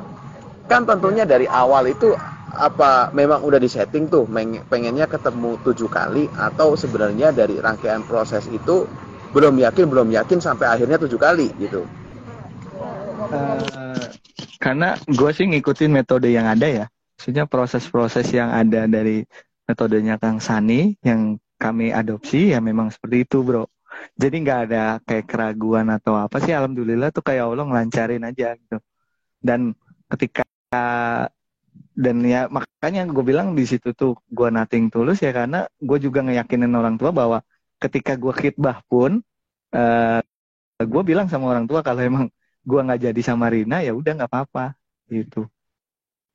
kan tentunya dari awal itu apa memang udah disetting tuh pengennya ketemu 7 kali atau sebenarnya dari rangkaian proses itu belum yakin sampai akhirnya 7 kali gitu.
Karena gue sih ngikutin metode yang ada ya. Maksudnya proses-proses yang ada dari metodenya Kang Sani yang kami adopsi ya memang seperti itu bro. Jadi nggak ada kayak keraguan atau apa sih. Alhamdulillah tuh kayak Allah ngelancarin aja gitu. Dan ketika dan ya makanya gue bilang di situ tuh gue nothing tulus ya karena gue juga ngeyakinin orang tua bahwa ketika gue khitbah pun gue bilang sama orang tua kalau emang gue nggak jadi sama Rina ya udah nggak apa-apa gitu.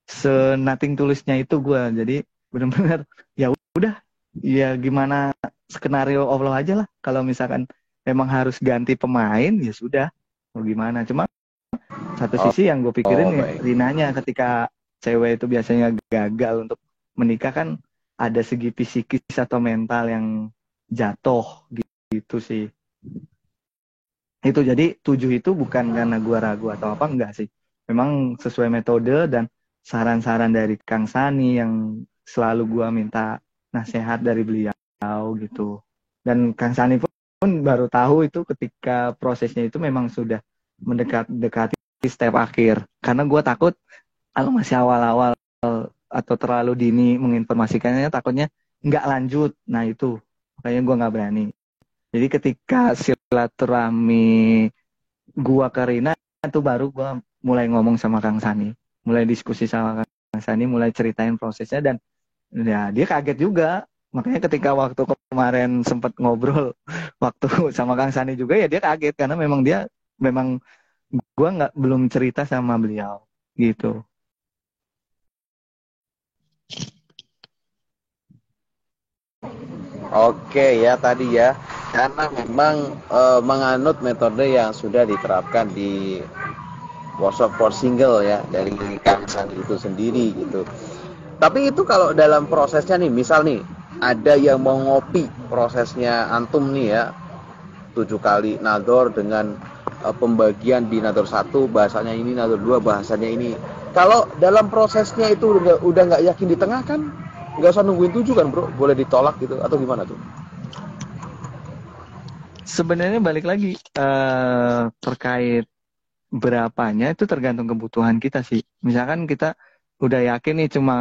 Se-nothing tulisnya itu gue jadi benar-benar ya udah ya gimana skenario Allah aja lah. Kalau misalkan emang harus ganti pemain ya sudah mau gimana. Cuma satu sisi yang gue pikirin ya Rinanya ketika cewek itu biasanya gagal untuk menikah kan ada segi psikis atau mental yang jatuh gitu sih. Itu jadi 7 itu bukan karena gue ragu atau apa enggak sih. Memang sesuai metode dan saran-saran dari Kang Sani yang selalu gue minta nasihat dari beliau gitu. Dan Kang Sani pun baru tahu itu ketika prosesnya itu memang sudah mendekati step akhir. Karena gue takut aku masih awal-awal atau terlalu dini menginformasikannya, takutnya nggak lanjut. Nah itu makanya gue nggak berani. Jadi ketika silaturahmi gua ke Rina itu baru gua mulai ngomong sama Kang Sani, mulai diskusi sama Kang Sani, mulai ceritain prosesnya, dan ya dia kaget juga. Makanya ketika waktu kemarin sempat ngobrol waktu sama Kang Sani juga, ya dia kaget karena memang gua nggak belum cerita sama beliau gitu.
Oke ya tadi ya, karena memang menganut metode yang sudah diterapkan di workshop for single ya dari Kang Sandi itu sendiri gitu. Tapi itu kalau dalam prosesnya nih, misal nih ada yang mau ngopi prosesnya antum nih ya, 7 kali nador dengan pembagian di nador 1 bahasanya ini, nador 2 bahasanya ini. Kalau dalam prosesnya itu udah nggak yakin di tengah kan, nggak usah nungguin 7 kan bro, boleh ditolak gitu atau gimana tuh?
Sebenarnya balik lagi terkait berapanya itu tergantung kebutuhan kita sih. Misalkan kita udah yakin nih cuma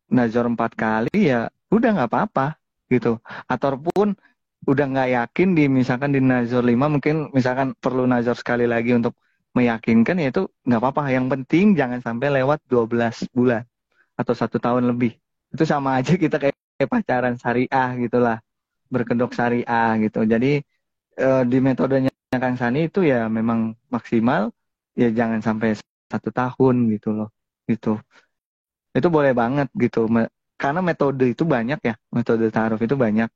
nazar 4 kali, ya udah nggak apa-apa gitu. Ataupun udah nggak yakin misalkan di nazar 5, mungkin misalkan perlu nazar sekali lagi untuk meyakinkan, ya itu nggak apa-apa. Yang penting jangan sampai lewat 12 bulan atau 1 tahun lebih. Itu sama aja kita kayak pacaran syariah gitulah, berkedok syariah gitu. Jadi di metodenya Kang Sani itu ya memang maksimal ya jangan sampai 1 tahun gitu loh, gitu. Itu boleh banget gitu. Karena metode itu banyak ya, metode ta'aruf itu banyak,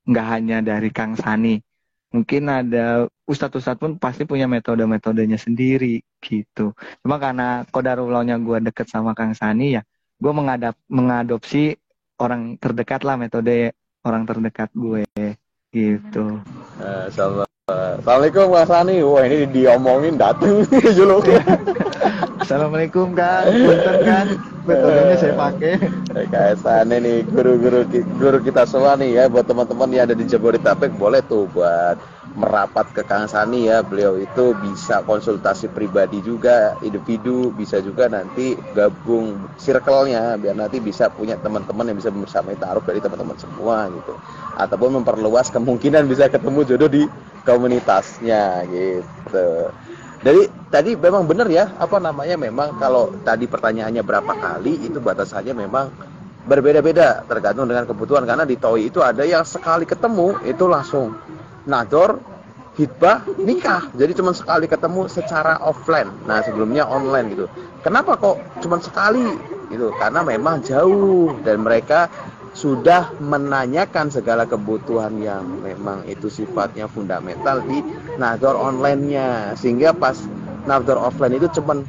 nggak hanya dari Kang Sani. Mungkin ada ustadz-ustadz pun pasti punya metode-metodenya sendiri gitu. Cuma karena kodarullahnya gue deket sama Kang Sani, ya gue mengadopsi orang terdekat lah, metode orang terdekat gue gitu.
Assalamualaikum Mas Ani. Wah ini diomongin dateng juluknya.
Assalamualaikum Kang, punten Kang, metodenya saya pakai.
Kayak sana nih guru kita semua nih ya, buat teman-teman yang ada di Jabodetabek boleh tuh buat merapat ke Kang Sani ya. Beliau itu bisa konsultasi pribadi juga, individu, bisa juga nanti gabung circle-nya biar nanti bisa punya teman-teman yang bisa membersamai ta'aruf dari teman-teman semua gitu. Ataupun memperluas kemungkinan bisa ketemu jodoh di komunitasnya gitu. Jadi tadi memang benar ya, memang kalau tadi pertanyaannya berapa kali, itu batasannya memang berbeda-beda tergantung dengan kebutuhan. Karena di TOI itu ada yang sekali ketemu itu langsung nador, hitbah, nikah. Jadi cuma sekali ketemu secara offline. Nah sebelumnya online gitu. Kenapa kok cuma sekali gitu? Karena memang jauh dan mereka sudah menanyakan segala kebutuhan yang memang itu sifatnya fundamental di nador online-nya, sehingga pas nador offline itu cuman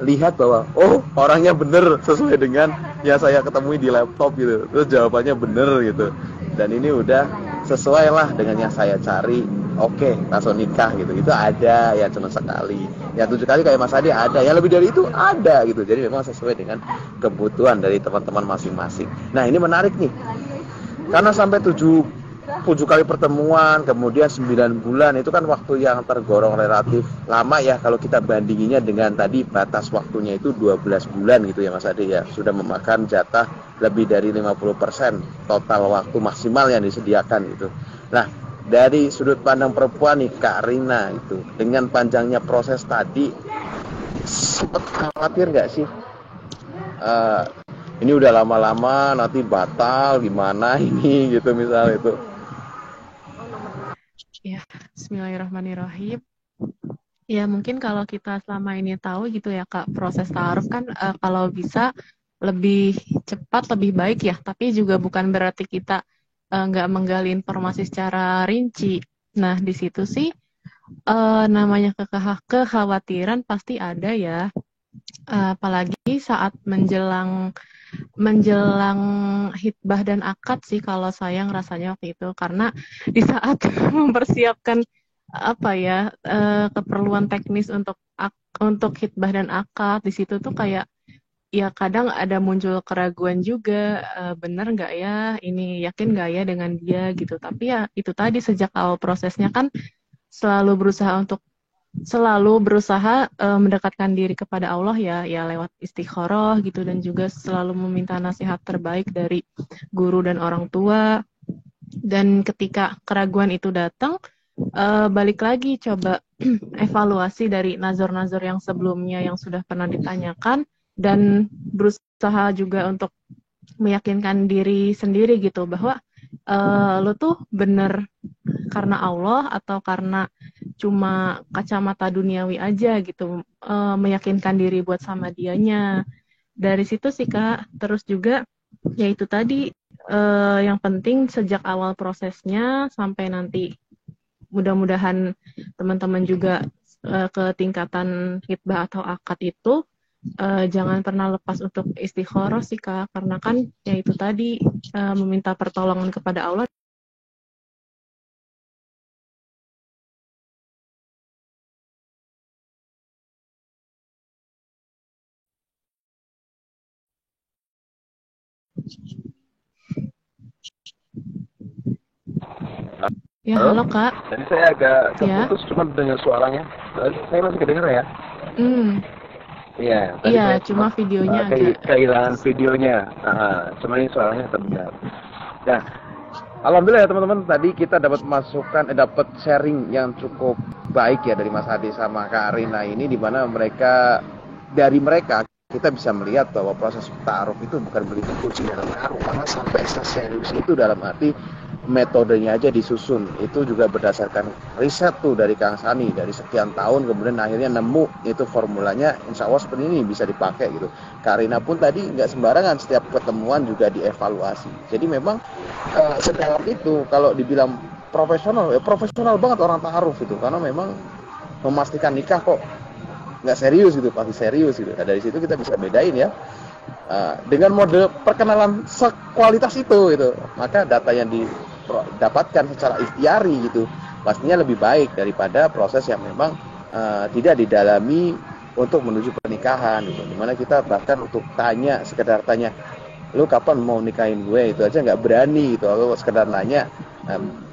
lihat bahwa oh orangnya bener sesuai dengan yang saya ketemui di laptop gitu, terus jawabannya bener gitu, dan ini udah sesuai lah dengan yang saya cari. Oke, langsung nikah gitu. Itu ada yang cuma sekali, yang 7 kali kayak Mas Adi ada, yang lebih dari itu ada gitu. Jadi memang sesuai dengan kebutuhan dari teman-teman masing-masing. Nah ini menarik nih, karena sampai 7 kali pertemuan, kemudian 9 bulan, itu kan waktu yang tergolong relatif lama ya. Kalau kita bandinginnya dengan tadi batas waktunya itu 12 bulan gitu ya Mas Adi ya, sudah memakan jatah lebih dari 50% total waktu maksimal yang disediakan gitu. Nah dari sudut pandang perempuan nih Kak Rina itu, dengan panjangnya proses tadi, sempat khawatir nggak sih ini udah lama-lama nanti batal gimana ini gitu misal itu?
Ya, bismillahirrahmanirrahim. Ya mungkin kalau kita selama ini tahu gitu ya Kak, proses ta'aruf kan kalau bisa lebih cepat lebih baik ya, tapi juga bukan berarti kita nggak menggali informasi secara rinci. Nah di situ sih namanya kekhawatiran pasti ada ya, apalagi saat menjelang hitbah dan akad sih kalau saya ngerasanya waktu itu, karena di saat mempersiapkan keperluan teknis untuk hitbah dan akad, di situ tuh kayak ya kadang ada muncul keraguan juga, bener nggak ya ini, yakin nggak ya dengan dia gitu. Tapi ya itu tadi, sejak awal prosesnya kan selalu berusaha untuk selalu berusaha mendekatkan diri kepada Allah ya lewat istikharah gitu, dan juga selalu meminta nasihat terbaik dari guru dan orang tua. Dan ketika keraguan itu datang, balik lagi coba evaluasi dari nazar-nazar yang sebelumnya yang sudah pernah ditanyakan, dan berusaha juga untuk meyakinkan diri sendiri gitu bahwa lo tuh bener karena Allah atau karena cuma kacamata duniawi aja gitu, meyakinkan diri buat sama dianya. Dari situ sih Kak. Terus juga yaitu tadi, yang penting sejak awal prosesnya sampai nanti mudah-mudahan teman-teman juga ke tingkatan hitbah atau akad itu, jangan pernah lepas untuk istikharah sih Kak, karena kan ya itu tadi, meminta pertolongan kepada Allah. Ya
Halo?
halo Kak.
Tadi saya agak
Ya.
terputus cuma dengar suaranya. Tadi saya masih kedengar ya?
Hmm.
Iya, tadi
Iya,
saya
cuma videonya agak
kehilangan videonya. Cuma ini suaranya terdengar. Nah,
Alhamdulillah ya teman-teman, tadi kita dapat masukan, dapat sharing yang cukup baik ya dari Mas Adi sama Kak Rina ini, di mana dari mereka kita bisa melihat bahwa proses ta'aruf itu bukan beli kunci dalam karung, karena sampai serius itu dalam arti metodenya aja disusun. Itu juga berdasarkan riset tuh dari Kang Sani dari sekian tahun, kemudian akhirnya nemu itu formulanya, insya Allah seperti ini bisa dipakai gitu. Karina pun tadi nggak sembarangan, setiap pertemuan juga dievaluasi. Jadi memang sedalam itu. Kalau dibilang profesional, ya profesional banget orang ta'aruf itu, karena memang memastikan nikah kok nggak serius gitu, pasti serius gitu. Nah, dari situ kita bisa bedain ya, dengan mode perkenalan sekualitas itu gitu, maka data yang didapatkan secara ikhtiari gitu pastinya lebih baik daripada proses yang memang tidak didalami untuk menuju pernikahan gitu. Dimana kita bahkan untuk tanya, sekedar tanya lu kapan mau nikahin gue, itu aja nggak berani gitu. Atau sekedar nanya